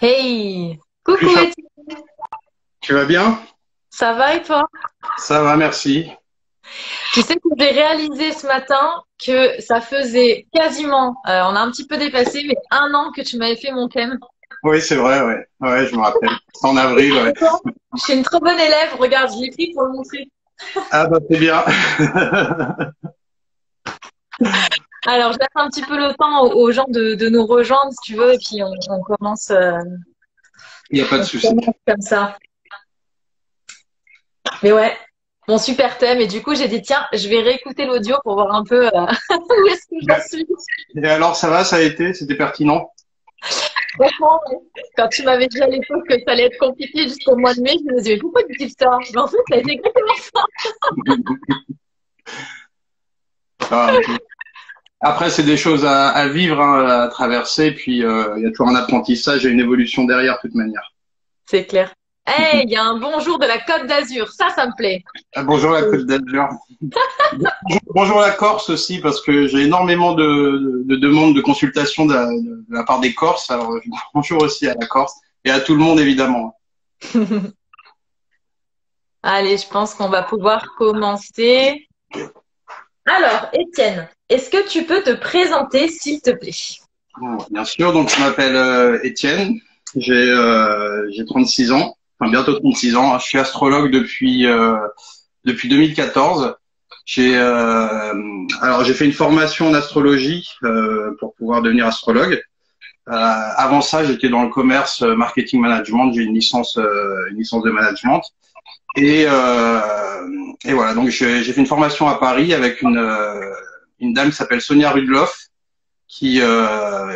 Hey, coucou Richard, Étienne, tu vas bien? ça va et toi? Ça va, merci. Tu sais que j'ai réalisé ce matin que ça faisait quasiment, on a un petit peu dépassé, mais 1 an que tu m'avais fait mon thème. Oui, c'est vrai, ouais. Ouais, je me rappelle. C'est en avril, ouais. Je suis une trop bonne élève, regarde, je l'ai pris pour le montrer. Ah bah c'est bien. Alors, je laisse un petit peu le temps aux gens de nous rejoindre si tu veux, et puis Il n'y a pas de on souci. commence comme ça. Mais ouais, mon super thème, et du coup j'ai dit tiens, je vais réécouter l'audio pour voir un peu où est-ce que j'en suis. Et alors, ça va, ça a été? C'était pertinent? Franchement, quand tu m'avais dit à l'époque que ça allait être compliqué jusqu'au mois de mai, je me disais, pourquoi tu dis ça? Mais en fait, ça a été exactement ça. Ah, ok. Après, c'est des choses à vivre, hein, à traverser, puis il y a toujours un apprentissage et une évolution derrière, de toute manière. C'est clair. Hey, il y a un bonjour de la Côte d'Azur. Ça me plaît. Ah, bonjour la Côte d'Azur. Bonjour la Corse aussi, parce que j'ai énormément de demandes de consultation de la part des Corses. Alors, bonjour aussi à la Corse et à tout le monde, évidemment. Allez, je pense qu'on va pouvoir commencer. Alors, Étienne, est-ce que tu peux te présenter, s'il te plaît? Bon, bien sûr, donc je m'appelle Étienne, j'ai 36 ans, enfin bientôt 36 ans. Je suis astrologue depuis 2014. Alors j'ai fait une formation en astrologie pour pouvoir devenir astrologue. Avant ça, j'étais dans le commerce marketing management. J'ai une licence de management. Et, euh, et voilà, donc j'ai fait une formation à Paris avec une dame qui s'appelle Sonia Rudloff qui a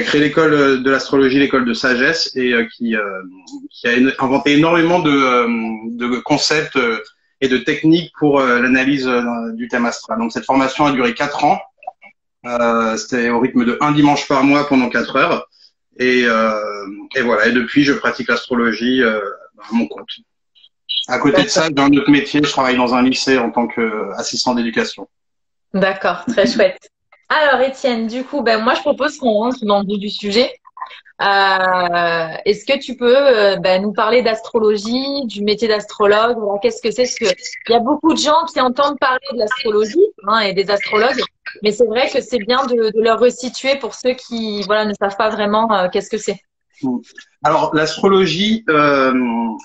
créé l'école de l'astrologie, l'école de sagesse, et qui a inventé énormément de concepts et de techniques pour l'analyse du thème astral. Donc cette formation a duré 4 ans. C'était au rythme de un dimanche par mois pendant 4 heures. Et voilà. Et depuis, je pratique l'astrologie à mon compte. À côté de D'accord. ça, j'ai un autre métier. Je travaille dans un lycée en tant qu'assistant d'éducation. D'accord, très chouette. Alors, Étienne, du coup, ben, moi, je propose qu'on rentre dans le vif du sujet. Est-ce que tu peux ben, nous parler d'astrologie, du métier d'astrologue? Voilà, qu'est-ce que c'est? Parce que il y a beaucoup de gens qui entendent parler de l'astrologie hein, et des astrologues, mais c'est vrai que c'est bien de leur resituer pour ceux qui voilà ne savent pas vraiment qu'est-ce que c'est. Alors l'astrologie,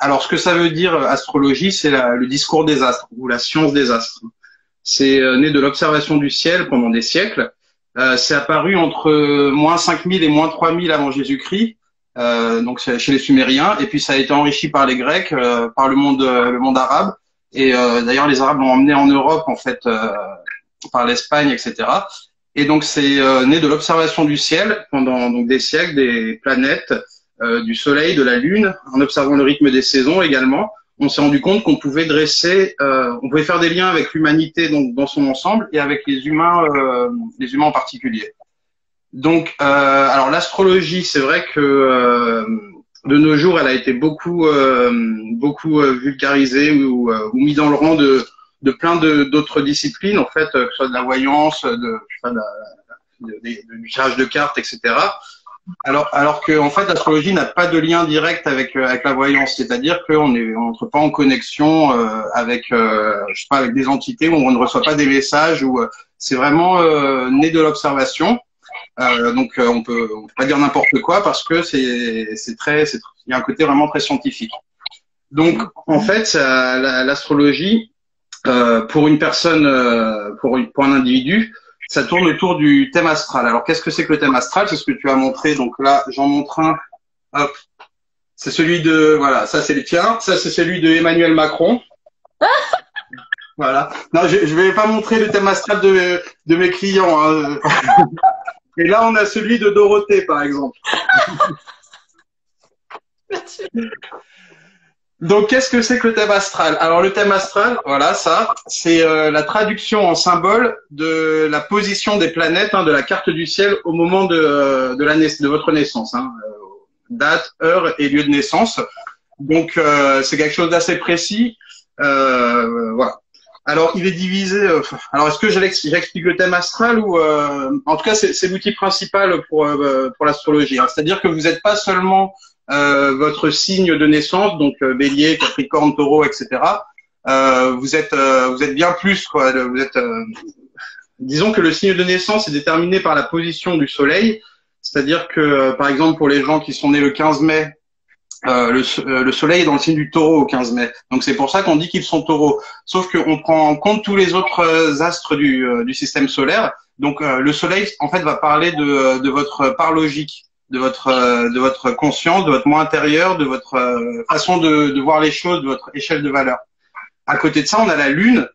alors ce que ça veut dire astrologie, c'est le discours des astres ou la science des astres. C'est né de l'observation du ciel pendant des siècles. C'est apparu entre moins 5000 et moins 3000 avant Jésus-Christ, donc c'est chez les Sumériens, et puis ça a été enrichi par les Grecs, par le monde arabe, et d'ailleurs les Arabes l'ont emmené en Europe en fait par l'Espagne, etc. Et donc c'est né de l'observation du ciel pendant donc des siècles, des planètes, du Soleil, de la Lune, en observant le rythme des saisons également. On s'est rendu compte qu'on pouvait on pouvait faire des liens avec l'humanité donc dans son ensemble et avec les humains en particulier. Donc, alors l'astrologie, c'est vrai que de nos jours, elle a été beaucoup vulgarisée ou mis dans le rang de plein d'autres disciplines, en fait, que ce soit de la voyance, du tirage de cartes, etc. Alors que en fait, l'astrologie n'a pas de lien direct avec la voyance, c'est-à-dire qu'on n'entre pas en connexion je sais pas, avec des entités où on ne reçoit pas des messages, c'est vraiment né de l'observation. Donc on peut pas dire n'importe quoi parce que il y a un côté vraiment très scientifique. Donc en fait, l'astrologie pour une personne, pour un individu, ça tourne autour du thème astral. Alors, qu'est-ce que c'est que le thème astral? C'est ce que tu as montré. Donc là, j'en montre un. Hop. C'est voilà, ça c'est le tien. Ça c'est celui de Emmanuel Macron. Voilà. Non, je vais pas montrer le thème astral de mes clients, hein. Et là, on a celui de Dorothée, par exemple. Donc, qu'est-ce que c'est que le thème astral? Alors, le thème astral, voilà, ça, c'est la traduction en symbole de la position des planètes, hein, de la carte du ciel au moment de votre naissance, hein, date, heure et lieu de naissance. Donc, c'est quelque chose d'assez précis. Voilà. Alors, il est divisé. Alors, est-ce que j'explique le thème astral ou en tout cas, c'est l'outil principal pour l'astrologie. Hein. C'est-à-dire que vous n'êtes pas seulement votre signe de naissance, donc Bélier, Capricorne, Taureau, etc. Vous êtes bien plus quoi. Vous êtes disons que le signe de naissance est déterminé par la position du Soleil. C'est-à-dire que, par exemple, pour les gens qui sont nés le 15 mai, le Soleil est dans le signe du Taureau au 15 mai. Donc c'est pour ça qu'on dit qu'ils sont Taureaux. Sauf qu'on prend en compte tous les autres astres du système solaire. Donc le Soleil, en fait, va parler de votre part logique, de votre conscience, de votre moi intérieur, de votre façon de voir les choses, de votre échelle de valeur. À côté de ça, on a la Lune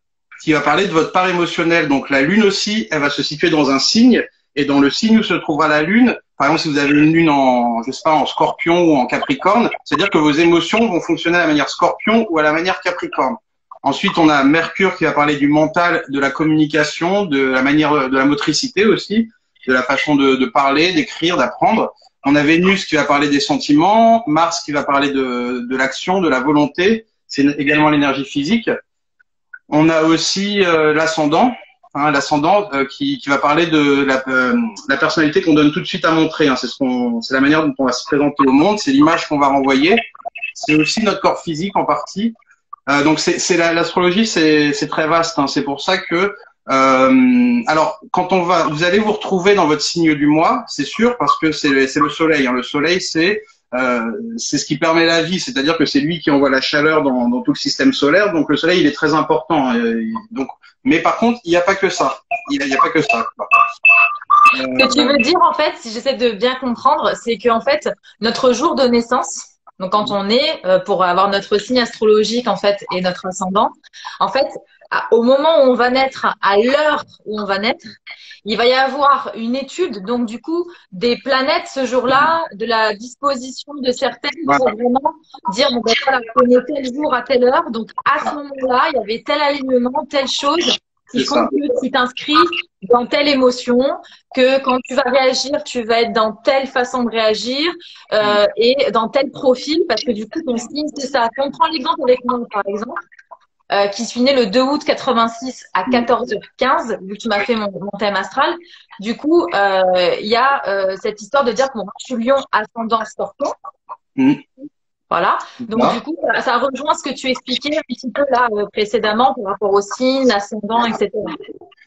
qui va parler de votre part émotionnelle. Donc la Lune aussi, elle va se situer dans un signe. Et dans le signe où se trouvera la Lune, par exemple, si vous avez une Lune en, je sais pas, en Scorpion ou en Capricorne, c'est-à-dire que vos émotions vont fonctionner à la manière Scorpion ou à la manière Capricorne. Ensuite, on a Mercure qui va parler du mental, de la communication, de la manière, de la motricité aussi, de la façon de parler, d'écrire, d'apprendre. On a Vénus qui va parler des sentiments, Mars qui va parler de l'action, de la volonté. C'est également l'énergie physique. On a aussi l'ascendant. Hein, l'ascendant qui va parler de la personnalité qu'on donne tout de suite à montrer. Hein. C'est la manière dont on va se présenter au monde, c'est l'image qu'on va renvoyer. C'est aussi notre corps physique en partie. Donc l'astrologie, c'est très vaste. Hein. C'est pour ça que alors quand vous allez vous retrouver dans votre signe du mois, c'est sûr, parce que c'est le Soleil. Hein. Le Soleil, c'est ce qui permet la vie, c'est-à-dire que c'est lui qui envoie la chaleur dans tout le système solaire. Donc le Soleil, il est très important. Donc, mais par contre, il n'y a pas que ça. Il n'y a pas que ça. Ce que tu veux dire, en fait, si j'essaie de bien comprendre, c'est qu'en fait, notre jour de naissance, donc quand on est, pour avoir notre signe astrologique, en fait, et notre ascendant, en fait, au moment où on va naître, à l'heure où on va naître, il va y avoir une étude, donc du coup, des planètes ce jour-là, de la disposition de certaines pour vraiment dire, bon, ben, voilà, on est tel jour à telle heure, donc à ce moment-là, il y avait tel alignement, telle chose qui font que tu t'inscris dans telle émotion, que quand tu vas réagir, tu vas être dans telle façon de réagir et dans tel profil, parce que du coup, ton signe, c'est ça. On prend l'exemple avec moi, par exemple. Qui suis née le 2 août 86 à 14h15, vu que tu m'as fait mon thème astral. Du coup, il y a cette histoire de dire que bon, je suis lion ascendant scorpion. Voilà. Donc, du coup, ça rejoint ce que tu expliquais un petit peu là précédemment par rapport au signe, ascendant, etc.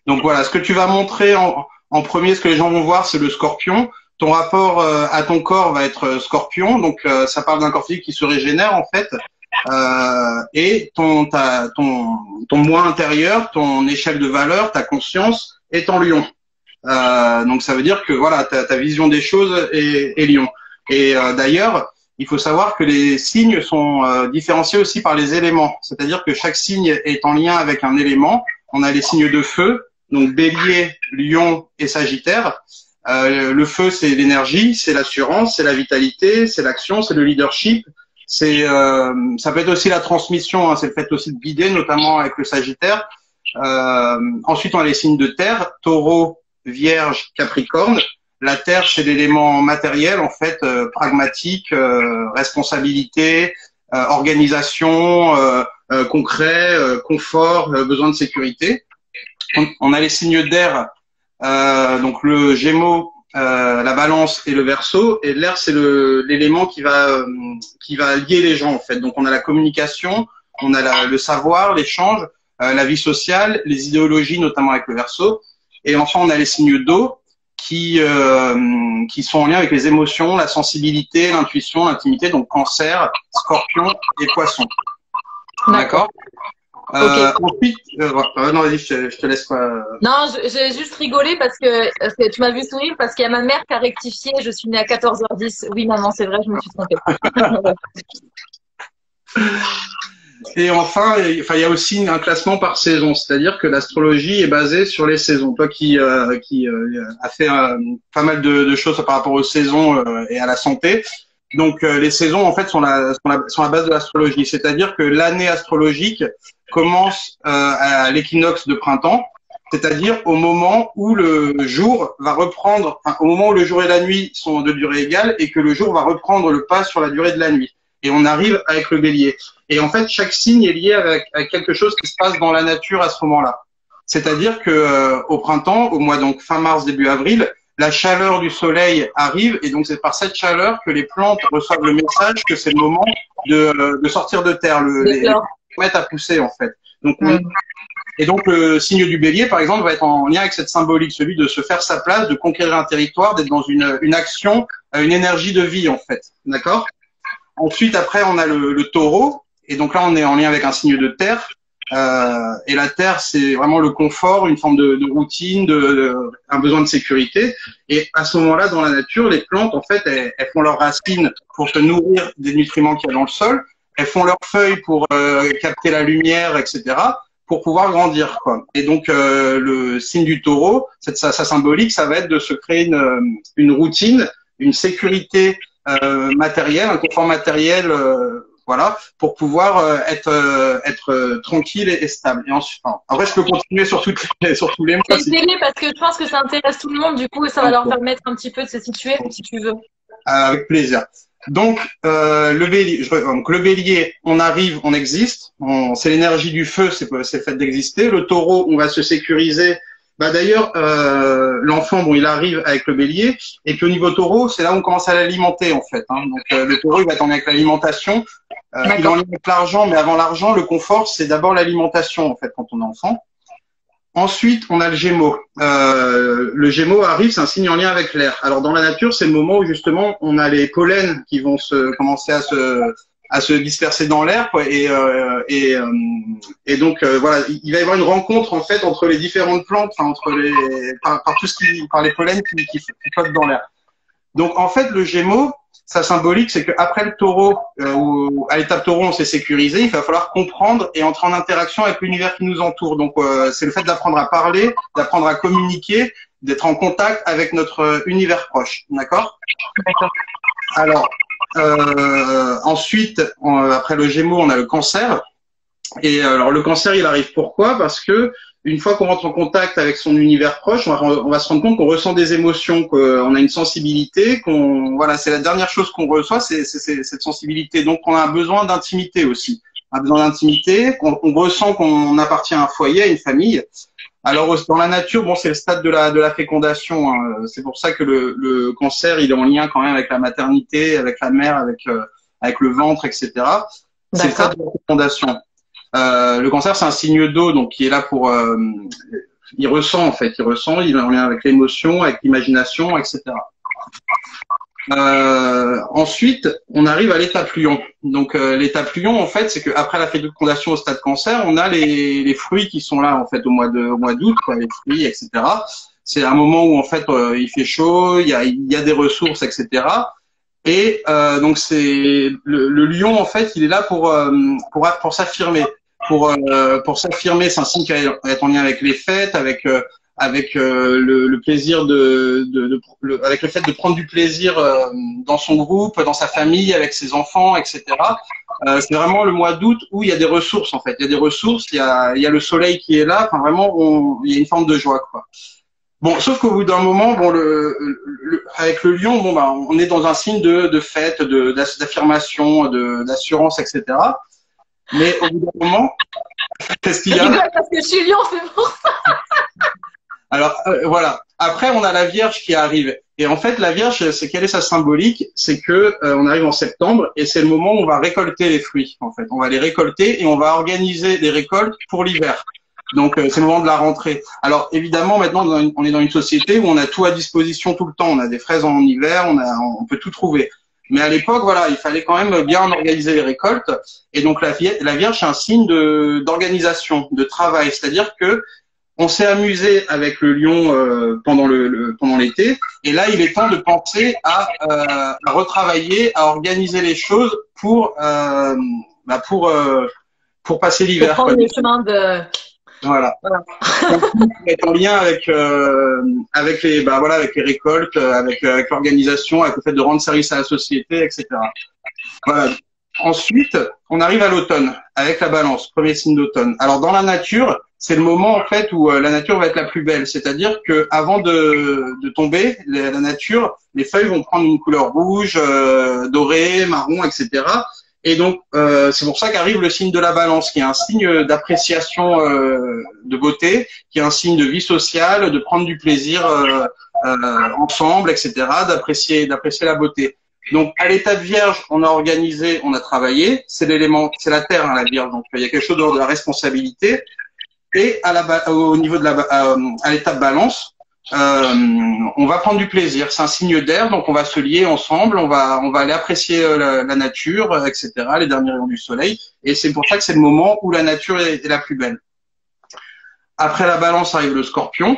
Donc, voilà, ce que tu vas montrer en premier, ce que les gens vont voir, c'est le scorpion. Ton rapport à ton corps va être scorpion. Donc, ça parle d'un corps physique qui se régénère, en fait. Et ton moi intérieur, ton échelle de valeur, ta conscience est en lion. Donc ça veut dire que voilà, ta vision des choses est lion. Et d'ailleurs, il faut savoir que les signes sont différenciés aussi par les éléments. C'est-à-dire que chaque signe est en lien avec un élément. On a les signes de feu, donc Bélier, Lion et Sagittaire. Le feu, c'est l'énergie, c'est l'assurance, c'est la vitalité, c'est l'action, c'est le leadership. Ça peut être aussi la transmission, hein, c'est le fait aussi de guider, notamment avec le Sagittaire. Ensuite, on a les signes de terre, Taureau, Vierge, Capricorne. La terre, c'est l'élément matériel, en fait, pragmatique, responsabilité, organisation, concret, confort, besoin de sécurité. On a les signes d'air, donc le Gémeaux, la Balance et le Verseau. Et l'air, c'est l'élément qui va lier les gens, en fait. Donc, on a la communication, on a le savoir, l'échange, la vie sociale, les idéologies, notamment avec le Verseau. Et enfin, on a les signes d'eau qui sont en lien avec les émotions, la sensibilité, l'intuition, l'intimité. Donc, Cancer, Scorpion et Poisson. D'accord. Ensuite, non, vas-y, je te laisse pas. Non, j'ai juste rigolé parce que tu m'as vu sourire parce qu'il y a ma mère qui a rectifié. Je suis née à 14h10. Oui, maman, c'est vrai, je me suis trompée. Et enfin, il y a aussi un classement par saison, c'est-à-dire que l'astrologie est basée sur les saisons. Toi qui a fait pas mal de choses par rapport aux saisons et à la santé. Donc les saisons en fait sont la base de l'astrologie, c'est-à-dire que l'année astrologique commence à l'équinoxe de printemps, c'est-à-dire au moment où le jour va reprendre, enfin, au moment où le jour et la nuit sont de durée égale et que le jour va reprendre le pas sur la durée de la nuit. et on arrive avec le bélier. Et en fait, chaque signe est lié avec quelque chose qui se passe dans la nature à ce moment-là. C'est-à-dire que au printemps, au mois donc fin mars, début avril, la chaleur du soleil arrive et donc c'est par cette chaleur que les plantes reçoivent le message que c'est le moment de sortir de terre, les mettre à pousser en fait. Donc et donc le signe du bélier, par exemple, va être en lien avec cette symbolique, celui de se faire sa place, de conquérir un territoire, d'être dans une action, une énergie de vie en fait. D'accord? Ensuite, après, on a le taureau, et donc là, on est en lien avec un signe de terre. Et la terre, c'est vraiment le confort, une forme de routine, un besoin de sécurité. Et à ce moment-là, dans la nature, les plantes, en fait, elles font leurs racines pour se nourrir des nutriments qu'il y a dans le sol. Elles font leurs feuilles pour capter la lumière, etc., pour pouvoir grandir, quoi. Et donc, le signe du taureau, sa symbolique, ça va être de se créer une routine, une sécurité matérielle, un confort matériel, voilà, pour pouvoir être tranquille et stable. Et ensuite, après, je peux continuer sur tous les mots. Parce que je pense que ça intéresse tout le monde, du coup, et ça va leur permettre un petit peu de se situer, si tu veux. Avec plaisir. Donc, le bélier, on arrive, on existe. C'est l'énergie du feu, c'est le fait d'exister. Le taureau, on va se sécuriser. D'ailleurs, l'enfant, bon, il arrive avec le bélier, et puis au niveau taureau, c'est là où on commence à l'alimenter en fait. Hein. Donc le taureau, il va être en lien avec l'alimentation. Il est en lien avec l'argent, mais avant l'argent, le confort, c'est d'abord l'alimentation en fait quand on est enfant. Ensuite, on a le Gémeaux. Le Gémeaux arrive, c'est un signe en lien avec l'air. Alors dans la nature, c'est le moment où justement on a les pollens qui vont commencer à se disperser dans l'air, quoi. Et donc voilà, il va y avoir une rencontre en fait entre les différentes plantes, enfin, par les pollens qui flottent dans l'air. Donc en fait, le Gémeaux, sa symbolique, c'est qu'après le taureau, à l'étape taureau, on s'est sécurisé, il va falloir comprendre et entrer en interaction avec l'univers qui nous entoure. Donc c'est le fait d'apprendre à parler, d'apprendre à communiquer, d'être en contact avec notre univers proche. D'accord? D'accord. Alors, ensuite, après le Gémeaux, on a le Cancer. Et alors le Cancer, il arrive pourquoi? Parce que une fois qu'on rentre en contact avec son univers proche, on va se rendre compte qu'on ressent des émotions, qu'on a une sensibilité, voilà, c'est la dernière chose qu'on reçoit, c'est cette sensibilité. Donc on a un besoin d'intimité aussi, un besoin d'intimité, on ressent qu'on appartient à un foyer, à une famille. Alors dans la nature, bon, c'est le stade de la fécondation. Hein. C'est pour ça que le Cancer, il est en lien quand même avec la maternité, avec la mère, avec le ventre, etc. C'est le stade de la fécondation. Le Cancer, c'est un signe d'eau, donc qui est là pour, il ressent en fait, il est en lien avec l'émotion, avec l'imagination, etc. Ensuite, on arrive à l'étape Lion. Donc l'étape Lion, en fait, c'est qu'après la fécondation au stade Cancer, on a les fruits qui sont là en fait au mois d'août, quoi, les fruits, etc. C'est un moment où en fait il fait chaud, il y a des ressources, etc. Et donc c'est le lion en fait, il est là pour s'affirmer, pour s'affirmer. C'est un signe qui va être en lien avec les fêtes, avec le plaisir avec le fait de prendre du plaisir dans son groupe, dans sa famille, avec ses enfants, etc. C'est vraiment le mois d'août où il y a des ressources en fait. Il y a des ressources, il y a le soleil qui est là. Enfin vraiment, il y a une forme de joie, quoi. Bon, sauf qu'au bout d'un moment, bon, avec le lion, bon, bah, on est dans un signe de fête, d'affirmation, d'assurance, etc. Mais au bout d'un moment, qu'est-ce qu'il y a? Parce que je suis lion, c'est pour ça. Alors, voilà. Après, on a la Vierge qui arrive. Et en fait, la Vierge, quelle est sa symbolique? C'est que on arrive en septembre et c'est le moment où on va récolter les fruits. En fait, on va les récolter et on va organiser les récoltes pour l'hiver. Donc, c'est le moment de la rentrée. Alors, évidemment, maintenant, on est dans une société où on a tout à disposition tout le temps. On a des fraises en hiver, on peut tout trouver. Mais à l'époque, voilà, il fallait quand même bien organiser les récoltes. Et donc, la Vierge, c'est un signe d'organisation, de travail. C'est-à-dire que on s'est amusé avec le lion pendant l'été. Et là, il est temps de penser à retravailler, à organiser les choses pour passer l'hiver. Pour prendre le chemin de... Voilà. Être en lien avec les récoltes, avec l'organisation, avec le fait de rendre service à la société, etc. Voilà. Ensuite, on arrive à l'automne avec la Balance, premier signe d'automne. Alors dans la nature, c'est le moment en fait où la nature va être la plus belle, c'est-à-dire que avant de tomber, la nature, les feuilles vont prendre une couleur rouge, dorée, marron, etc. Et donc, c'est pour ça qu'arrive le signe de la Balance, qui est un signe d'appréciation de beauté, qui est un signe de vie sociale, de prendre du plaisir ensemble, etc., d'apprécier la beauté. Donc, à l'état de Vierge, on a organisé, on a travaillé. C'est l'élément, c'est la Terre, hein, la Vierge. Donc, il y a quelque chose de la responsabilité. Et au niveau de à l'état de Balance, on va prendre du plaisir. C'est un signe d'air, donc on va se lier ensemble, on va aller apprécier la nature, etc., les derniers rayons du soleil. Et c'est pour ça que c'est le moment où la nature est la plus belle. Après la Balance arrive le Scorpion.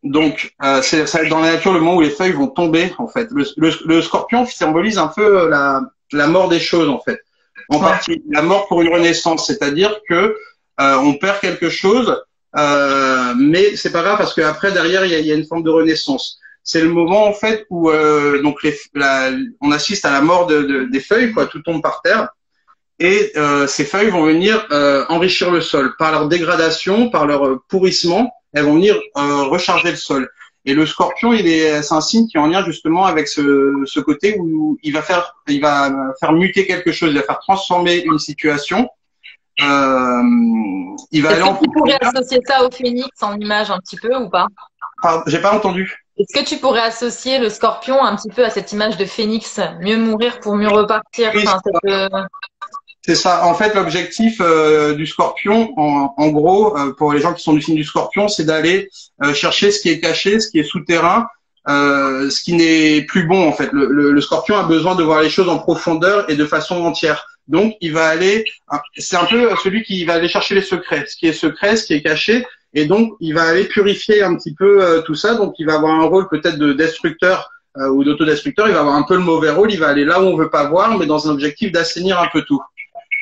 Donc, ça va être dans la nature le moment où les feuilles vont tomber, en fait. Le Scorpion symbolise un peu la mort des choses, en fait. En partie, la mort pour une renaissance, c'est-à-dire que on perd quelque chose, mais c'est pas grave parce qu'après derrière il y a une forme de renaissance. C'est le moment en fait où donc on assiste à la mort des feuilles, quoi, tout tombe par terre, et ces feuilles vont venir enrichir le sol par leur dégradation, par leur pourrissement, elles vont venir recharger le sol. Et le Scorpion, c'est un signe qui est en lien justement avec ce côté où il va faire muter quelque chose, il va faire transformer une situation. Il va aller en... Tu pourrais associer ça au phénix en image un petit peu ou pas? J'ai pas entendu. Est-ce que tu pourrais associer le Scorpion un petit peu à cette image de phénix, mieux mourir pour mieux repartir? Oui, c'est ça. En fait, l'objectif du Scorpion, en gros, pour les gens qui sont du signe du Scorpion, c'est d'aller chercher ce qui est caché, ce qui est souterrain, ce qui n'est plus bon. En fait, le Scorpion a besoin de voir les choses en profondeur et de façon entière. Donc, il va aller, c'est un peu celui qui va aller chercher les secrets, ce qui est secret, ce qui est caché, et donc il va aller purifier un petit peu tout ça. Donc, il va avoir un rôle peut-être de destructeur ou d'autodestructeur. Il va avoir un peu le mauvais rôle. Il va aller là où on veut pas voir, mais dans un objectif d'assainir un peu tout.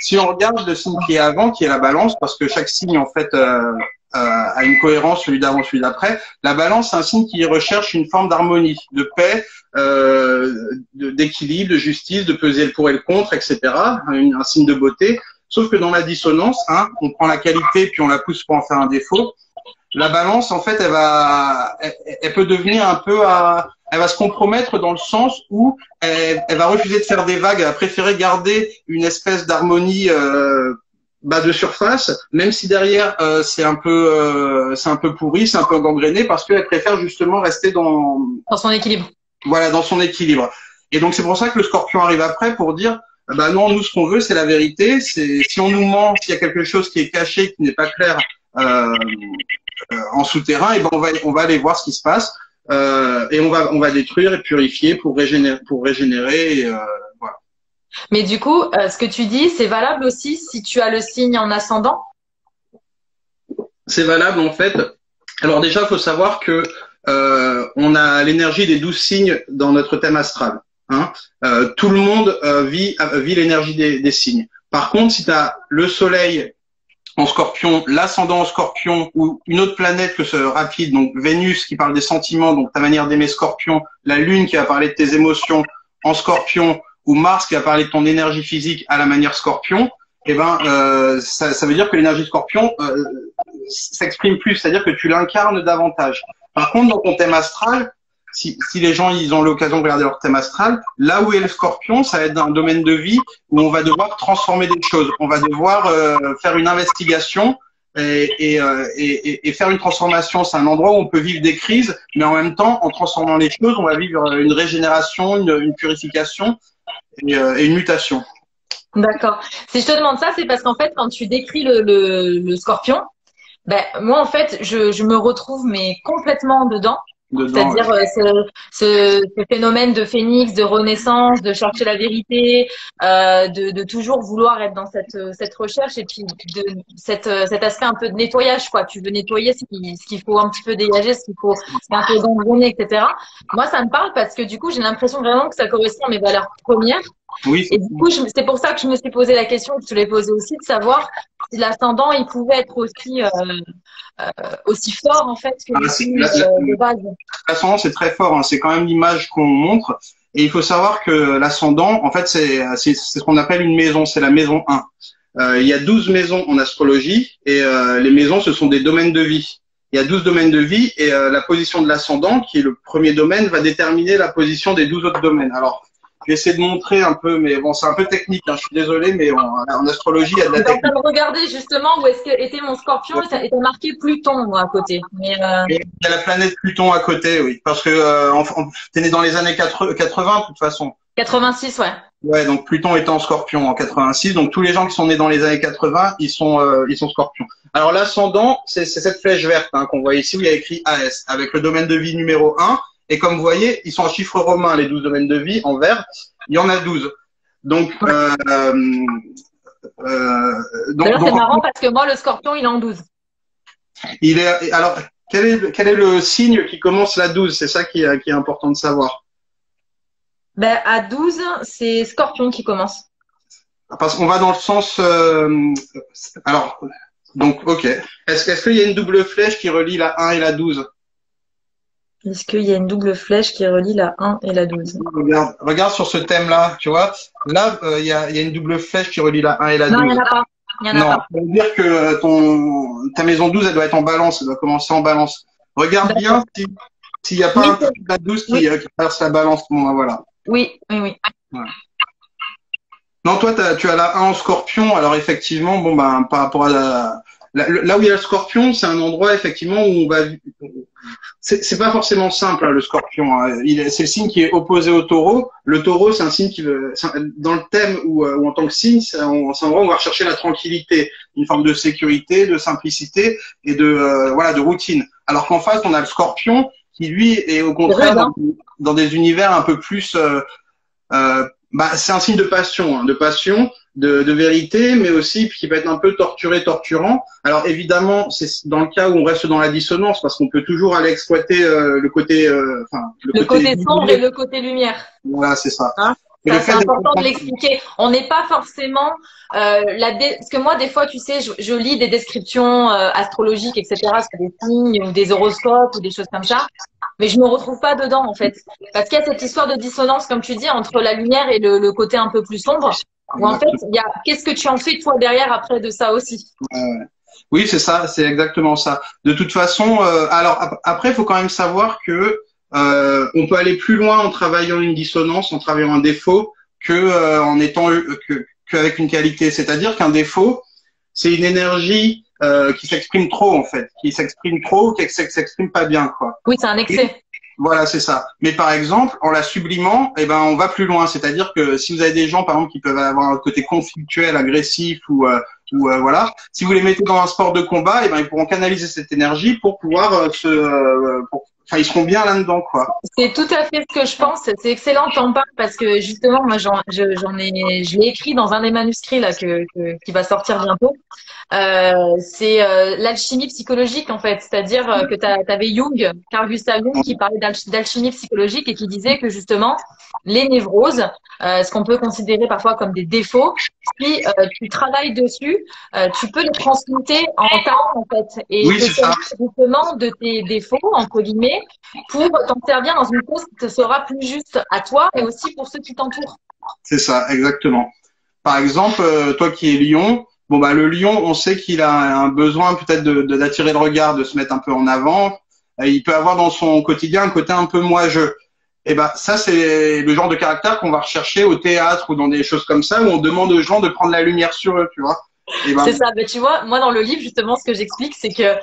Si on regarde le signe qui est avant, qui est la Balance, parce que chaque signe en fait a une cohérence, celui d'avant, celui d'après. La Balance, c'est un signe qui recherche une forme d'harmonie, de paix, d'équilibre, de justice, de peser le pour et le contre, etc. Un signe de beauté. Sauf que dans la dissonance, hein, on prend la qualité puis on la pousse pour en faire un défaut. La Balance, en fait, elle peut devenir un peu elle va se compromettre dans le sens où elle va refuser de faire des vagues, elle va préférer garder une espèce d'harmonie de surface, même si derrière c'est un peu pourri, c'est un peu gangréné, parce qu'elle préfère justement rester dans son équilibre. Voilà, dans son équilibre. Et donc c'est pour ça que le Scorpion arrive après pour dire non, nous ce qu'on veut c'est la vérité, c'est si on nous ment, s'il y a quelque chose qui est caché, qui n'est pas clair en souterrain, et ben on va aller voir ce qui se passe et on va détruire et purifier pour régénérer et, voilà. Mais du coup, ce que tu dis, c'est valable aussi si tu as le signe en ascendant? C'est valable en fait. Alors déjà, il faut savoir que on a l'énergie des 12 signes dans notre thème astral. Hein. Tout le monde vit l'énergie des signes. Par contre, si tu as le soleil en Scorpion, l'ascendant en Scorpion ou une autre planète que ce rapide, donc Vénus qui parle des sentiments, donc ta manière d'aimer Scorpion, la Lune qui va parler de tes émotions en Scorpion, ou Mars qui va parler de ton énergie physique à la manière Scorpion, eh ben ça veut dire que l'énergie Scorpion s'exprime plus, c'est-à-dire que tu l'incarnes davantage. Par contre, dans ton thème astral, si les gens ils ont l'occasion de regarder leur thème astral, là où est le Scorpion, ça va être un domaine de vie où on va devoir transformer des choses, on va devoir faire une investigation et faire une transformation. C'est un endroit où on peut vivre des crises, mais en même temps, en transformant les choses, on va vivre une régénération, une purification et une mutation. D'accord. Si je te demande ça, c'est parce qu'en fait, quand tu décris le Scorpion, ben moi en fait, je me retrouve mais complètement dedans. C'est-à-dire ce phénomène de phénix, de renaissance, de chercher la vérité, de toujours vouloir être dans cette recherche et puis de cet aspect un peu de nettoyage, quoi. Tu veux nettoyer ce qu'il faut un petit peu dégager, ce qu'il faut un peu gangréner, etc. Moi, ça me parle parce que du coup, j'ai l'impression vraiment que ça correspond à mes valeurs premières. Oui. Et du coup, c'est pour ça que je me suis posé la question, que je te l'ai posée aussi, de savoir si l'ascendant, il pouvait être aussi fort, en fait, que les signes de base. L'ascendant, c'est très fort, hein. C'est quand même l'image qu'on montre. Et il faut savoir que l'ascendant, en fait, c'est ce qu'on appelle une maison, c'est la maison 1. Il y a 12 maisons en astrologie et les maisons, ce sont des domaines de vie. Il y a 12 domaines de vie et la position de l'ascendant, qui est le premier domaine, va déterminer la position des 12 autres domaines. Alors, vais essayer de montrer un peu, mais bon, c'est un peu technique, hein, je suis désolé, mais en astrologie, il y a de la J'étais en technique. train de regarder justement où est-ce que était mon scorpion et ça était marqué Pluton, moi, à côté. Mais Et il y a la planète Pluton à côté, oui, parce que t'es né dans les années 80, de toute façon. 86, ouais. Ouais, donc Pluton était en Scorpion en 86, donc tous les gens qui sont nés dans les années 80, ils sont Scorpions. Alors l'ascendant, c'est cette flèche verte hein, qu'on voit ici où il y a écrit AS, avec le domaine de vie numéro 1. Et comme vous voyez, ils sont en chiffres romains, les 12 domaines de vie, en vert. Il y en a 12. Donc, D'ailleurs, c'est marrant parce que moi, le scorpion, il est en 12. Alors, quel est le signe qui commence la 12? C'est ça qui est important de savoir. Ben, à 12, c'est scorpion qui commence. Parce qu'on va dans le sens. Alors, donc, ok. Est-ce qu'il y a une double flèche qui relie la 1 et la 12? Est-ce qu'il y a une double flèche qui relie la 1 et la 12? Regarde sur ce thème-là, tu vois. Là, il y a une double flèche qui relie la 1 et la 12. Non, il n'y en a pas. Il y en a Non, pas. ça veut dire que ta maison 12, elle doit être en balance, elle doit commencer en balance. Regarde bien s'il n'y a pas un truc de la 12 qui traverse la balance. Bon, voilà. Oui, oui, oui. Ouais. Non, toi, tu as la 1 en scorpion. Alors, effectivement, bon, ben, par rapport à là où il y a le scorpion, c'est un endroit, effectivement, où on va. C'est pas forcément simple, hein, le scorpion. Hein. C'est le signe qui est opposé au taureau. Le taureau, c'est un signe qui veut. Dans le thème où en tant que signe, c'est un endroit où on va rechercher la tranquillité, une forme de sécurité, de simplicité et de routine. Alors qu'en face, on a le scorpion qui, lui, est au contraire dans des univers un peu plus. C'est un signe de passion, de vérité, mais aussi qui peut être un peu torturant. Alors évidemment, c'est dans le cas où on reste dans la dissonance, parce qu'on peut toujours aller exploiter le côté sombre et le côté lumière. Voilà, c'est ça. Hein, c'est important de l'expliquer. On n'est pas forcément parce que moi, des fois, tu sais, je lis des descriptions astrologiques, etc., sur des signes ou des horoscopes ou des choses comme ça. Mais je me retrouve pas dedans, en fait. Parce qu'il y a cette histoire de dissonance, comme tu dis, entre la lumière et le côté un peu plus sombre. Où en fait, il y a qu'est-ce que tu en fais, toi, derrière, après de ça aussi. Oui, c'est ça, c'est exactement ça. De toute façon, alors après, il faut quand même savoir que on peut aller plus loin en travaillant une dissonance, en travaillant un défaut, en étant qu'avec une qualité. C'est-à-dire qu'un défaut, c'est une énergie qui s'exprime trop en fait, qui s'exprime pas bien quoi. Oui, c'est un excès. Voilà, c'est ça. Mais par exemple, en la sublimant, eh ben, on va plus loin. C'est-à-dire que si vous avez des gens, par exemple, qui peuvent avoir un côté conflictuel, agressif voilà, si vous les mettez dans un sport de combat, eh ben, ils pourront canaliser cette énergie pour pouvoir ils seront bien là-dedans, quoi. C'est tout à fait ce que je pense. C'est excellent que tu en parles parce que justement, moi, je l'ai écrit dans un des manuscrits là qui va sortir bientôt. C'est l'alchimie psychologique en fait, c'est-à-dire que t'avais Jung, Carl Gustav Jung, qui parlait d'alchimie psychologique et qui disait que justement les névroses, ce qu'on peut considérer parfois comme des défauts, si tu travailles dessus, tu peux les transmuter en talent en fait, et oui, c'est ça. justement de tes défauts entre guillemets pour t'en servir dans une cause qui te sera plus juste à toi et aussi pour ceux qui t'entourent. C'est ça, exactement. Par exemple, toi qui es lion. Bon bah le lion, on sait qu'il a un besoin peut-être d'attirer le regard, de se mettre un peu en avant. Il peut avoir dans son quotidien un côté un peu moi-je. Et ben ça c'est le genre de caractère qu'on va rechercher au théâtre ou dans des choses comme ça où on demande aux gens de prendre la lumière sur eux, tu vois. C'est ça. Mais tu vois, moi dans le livre justement, ce que j'explique, c'est que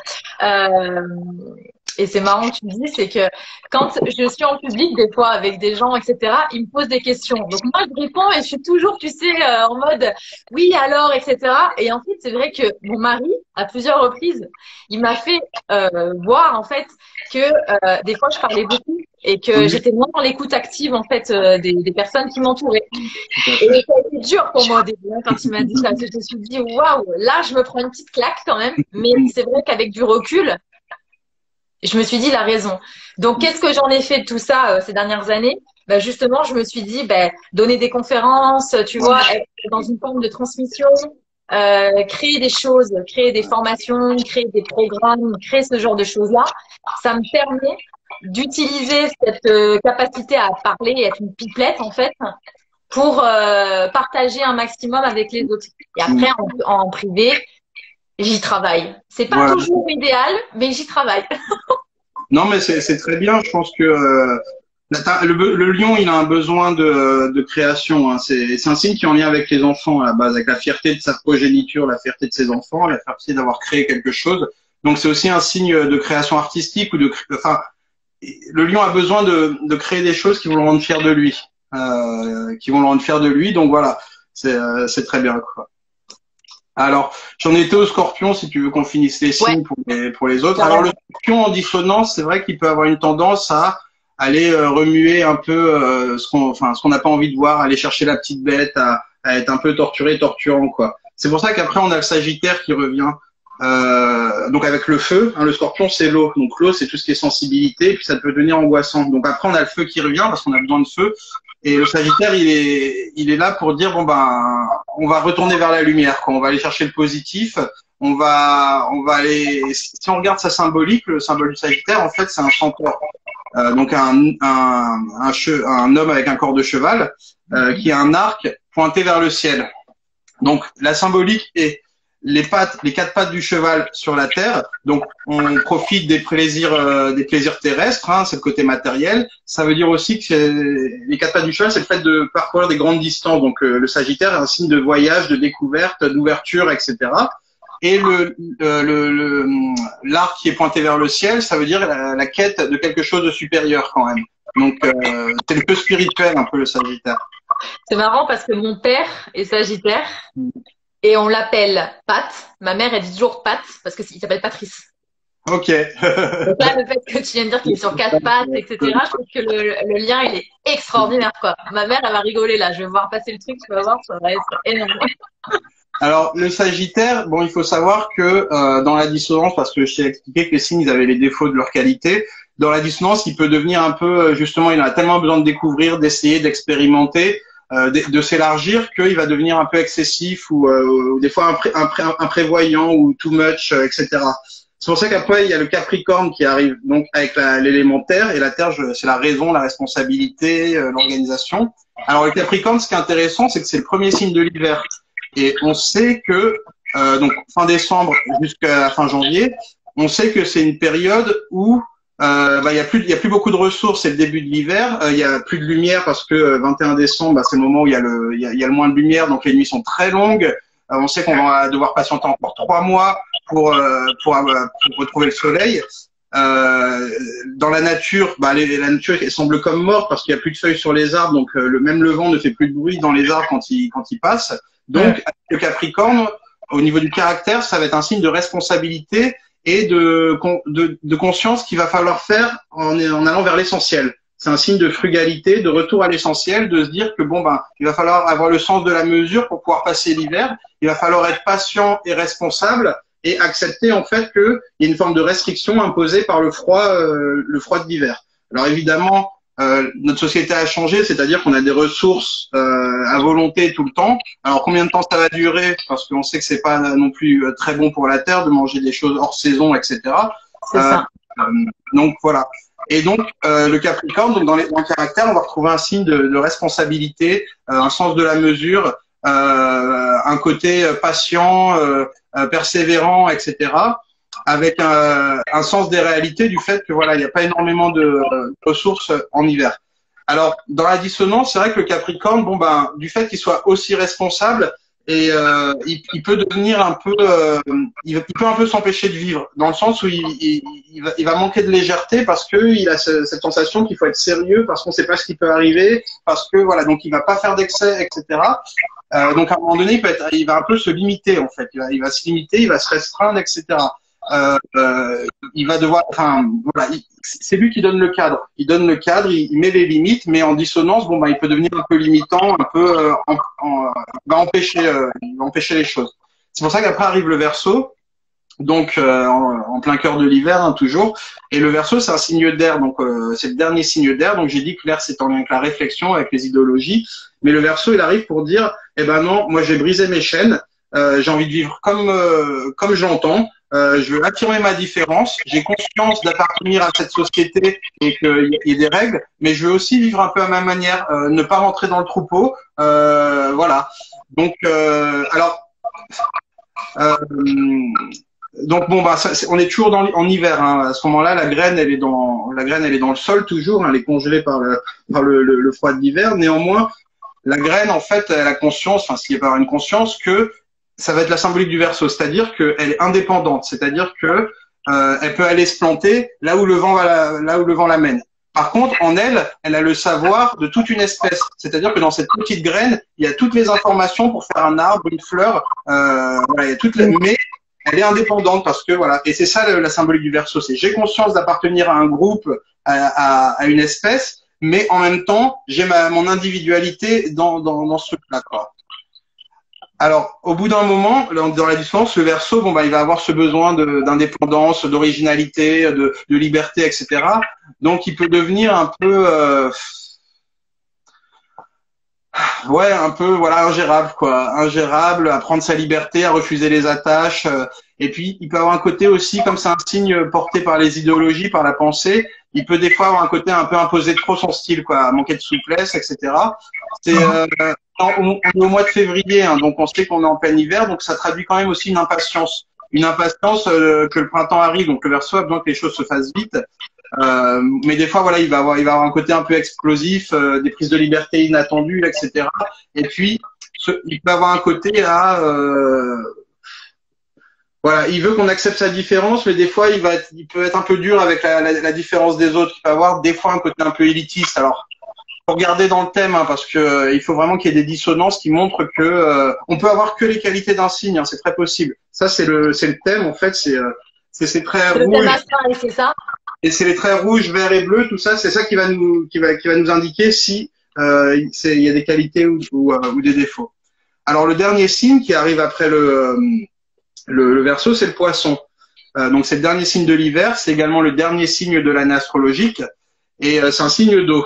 et c'est marrant que tu me dis, c'est que quand je suis en public, des fois, avec des gens, etc., ils me posent des questions. Donc, moi, je réponds et je suis toujours, tu sais, en mode, oui, alors, etc. Et en fait, c'est vrai que mon mari, à plusieurs reprises, il m'a fait voir, en fait, que des fois, je parlais beaucoup et que j'étais moins dans l'écoute active, en fait, des personnes qui m'entouraient. Et ça a été dur pour moi au début, quand il m'a dit ça. Je me suis dit, waouh, là, je me prends une petite claque quand même. Mais c'est vrai qu'avec du recul, je me suis dit, il a raison. Donc, qu'est-ce que j'en ai fait de tout ça ces dernières années? Ben, justement, je me suis dit, donner des conférences, tu vois, être dans une forme de transmission, créer des choses, créer des formations, créer des programmes, créer ce genre de choses-là. Ça me permet d'utiliser cette capacité à parler et être une pipelette, en fait, pour partager un maximum avec les autres. Et après, en privé, j'y travaille. C'est pas toujours idéal, mais j'y travaille. Non, mais c'est très bien. Je pense que Le lion, il a un besoin de création. Hein. C'est un signe qui est en lien avec les enfants à la base, avec la fierté de sa progéniture, la fierté de ses enfants, la fierté d'avoir créé quelque chose. Donc c'est aussi un signe de création artistique ou enfin, le lion a besoin de créer des choses qui vont le rendre fier de lui, qui vont le rendre fier de lui. Donc voilà, c'est très bien, quoi. Alors, j'en étais au scorpion, si tu veux qu'on finisse les signes pour les autres. Alors, le scorpion en dissonance, c'est vrai qu'il peut avoir une tendance à aller remuer un peu ce qu'on n'a pas envie de voir, aller chercher la petite bête, à être un peu torturé, torturant, quoi. C'est pour ça qu'après, on a le Sagittaire qui revient. Donc avec le feu, hein, le scorpion c'est l'eau, donc l'eau c'est tout ce qui est sensibilité, et puis ça peut devenir angoissant. Donc après on a le feu qui revient parce qu'on a besoin de feu, et le Sagittaire il est là pour dire bon ben on va retourner vers la lumière, quoi. On va aller chercher le positif, on va aller. Si on regarde sa symbolique, le symbole du Sagittaire en fait c'est un chanteur, donc un homme avec un corps de cheval qui a un arc pointé vers le ciel. Donc la symbolique est les quatre pattes du cheval sur la terre. Donc, on profite des plaisirs terrestres, hein, c'est le côté matériel. Ça veut dire aussi que les quatre pattes du cheval, c'est le fait de parcourir des grandes distances. Donc, le Sagittaire est un signe de voyage, de découverte, d'ouverture, etc. Et l'arc qui est pointé vers le ciel, ça veut dire la quête de quelque chose de supérieur quand même. Donc, c'est un peu spirituel, un peu le Sagittaire. C'est marrant parce que mon père est Sagittaire. Et on l'appelle Pat. Ma mère, elle dit toujours Pat parce qu'il s'appelle Patrice. Ok. Donc là, le fait que tu viens de dire qu'il est sur quatre pattes, etc., je trouve que le lien, il est extraordinaire, quoi. Ma mère, elle va rigoler là. Je vais voir passer le truc, tu vas voir, ça va être énorme. Alors, le Sagittaire, bon, il faut savoir que dans la dissonance, parce que je t'ai expliqué que les signes, ils avaient les défauts de leur qualité, dans la dissonance, il peut devenir un peu, justement, il a tellement besoin de découvrir, d'essayer, d'expérimenter, de s'élargir qu'il va devenir un peu excessif ou des fois imprévoyant ou too much, etc. C'est pour ça qu'après il y a le Capricorne qui arrive donc avec l'élément terre, et la terre c'est la raison, la responsabilité, l'organisation. Alors le Capricorne, ce qui est intéressant, c'est que c'est le premier signe de l'hiver, et on sait que donc fin décembre jusqu'à fin janvier, on sait que c'est une période où il y a plus beaucoup de ressources, c'est le début de l'hiver, il y a plus de lumière parce que 21 décembre, c'est le moment où il y a le moins de lumière, donc les nuits sont très longues. On sait qu'on va devoir patienter encore 3 mois pour retrouver le soleil. Dans la nature, la nature elle semble comme morte parce qu'il n'y a plus de feuilles sur les arbres, donc même le vent ne fait plus de bruit dans les arbres quand il passe. Donc avec le Capricorne, au niveau du caractère, ça va être un signe de responsabilité et de conscience qu'il va falloir faire en allant vers l'essentiel. C'est un signe de frugalité, de retour à l'essentiel, de se dire que il va falloir avoir le sens de la mesure pour pouvoir passer l'hiver. Il va falloir être patient et responsable et accepter en fait qu'il y a une forme de restriction imposée par le froid de l'hiver. Alors évidemment, notre société a changé, c'est-à-dire qu'on a des ressources à volonté tout le temps. Alors combien de temps ça va durer? Parce qu'on sait que c'est pas non plus très bon pour la terre de manger des choses hors saison, etc. C'est ça. Donc voilà. Et donc le Capricorne, donc dans le caractère, on va retrouver un signe de responsabilité, un sens de la mesure, un côté patient, persévérant, etc. Avec un sens des réalités du fait que voilà, il n'y a pas énormément de ressources en hiver. Alors, dans la dissonance, c'est vrai que le Capricorne, du fait qu'il soit aussi responsable, et il peut devenir un peu, il peut un peu s'empêcher de vivre, dans le sens où il va manquer de légèreté parce que il a cette sensation qu'il faut être sérieux parce qu'on ne sait pas ce qui peut arriver, parce que voilà, donc il va pas faire d'excès, etc. Donc à un moment donné, il va un peu se limiter en fait, il va se limiter, il va se restreindre, etc. Il va devoir, voilà, c'est lui qui donne le cadre. Il donne le cadre, il met les limites, mais en dissonance, il peut devenir un peu limitant, un peu, il va empêcher les choses. C'est pour ça qu'après arrive le Verseau, donc en plein cœur de l'hiver, hein, toujours. Et le Verseau, c'est un signe d'air, donc c'est le dernier signe d'air. Donc j'ai dit que l'air, c'est en lien avec la réflexion, avec les idéologies. Mais le Verseau, il arrive pour dire, non, moi j'ai brisé mes chaînes, j'ai envie de vivre comme j'entends. Je veux affirmer ma différence. J'ai conscience d'appartenir à cette société et qu'il y ait des règles, mais je veux aussi vivre un peu à ma manière, ne pas rentrer dans le troupeau. Voilà. Donc, donc bon bah on est toujours en hiver hein. À ce moment-là, la graine elle est dans le sol toujours, hein, elle est congelée par le froid de l'hiver. Néanmoins, la graine en fait elle a conscience, enfin s'il y a pas une conscience que ça va être la symbolique du verseau, c'est-à-dire qu'elle est indépendante, c'est-à-dire que elle peut aller se planter là où le vent l'amène. Par contre, en elle, elle a le savoir de toute une espèce. C'est-à-dire que dans cette petite graine, il y a toutes les informations pour faire un arbre, une fleur. Voilà, il y a mais elle est indépendante parce que voilà. Et c'est ça la symbolique du verseau. C'est j'ai conscience d'appartenir à un groupe, à une espèce, mais en même temps, j'ai mon individualité dans ce truc-là, quoi. Alors, au bout d'un moment, dans la dissonance, le verseau, bon, bah, il va avoir ce besoin d'indépendance, d'originalité, de liberté, etc. Donc, il peut devenir un peu, ouais, un peu, voilà, ingérable, quoi. Ingérable, à prendre sa liberté, à refuser les attaches. Et puis, il peut avoir un côté aussi, comme c'est un signe porté par les idéologies, par la pensée, il peut des fois avoir un côté un peu imposer trop son style, quoi, manquer de souplesse, etc. C'est, on est au mois de février, hein, donc on sait qu'on est en plein hiver, donc ça traduit quand même aussi une impatience que le printemps arrive, donc le Verseau a besoin que les choses se fassent vite. Mais des fois, voilà, il va avoir un côté un peu explosif, des prises de liberté inattendues, etc. Et puis, il peut avoir un côté voilà, il veut qu'on accepte sa différence, mais des fois, il peut être un peu dur avec la différence des autres. Il peut avoir des fois un côté un peu élitiste. Alors, faut regarder dans le thème, hein, parce que il faut vraiment qu'il y ait des dissonances qui montrent que on peut avoir que les qualités d'un signe, hein, c'est très possible. Ça, c'est le thème, en fait, c'est ces traits rouges. Le thème astral, c'est ça. Et c'est les traits rouges, verts et bleus, tout ça, c'est ça qui va nous indiquer si il y a des qualités ou des défauts. Alors, le dernier signe qui arrive après le Verseau, c'est le Poisson. Donc, c'est le dernier signe de l'hiver, c'est également le dernier signe de l'année astrologique, et c'est un signe d'eau.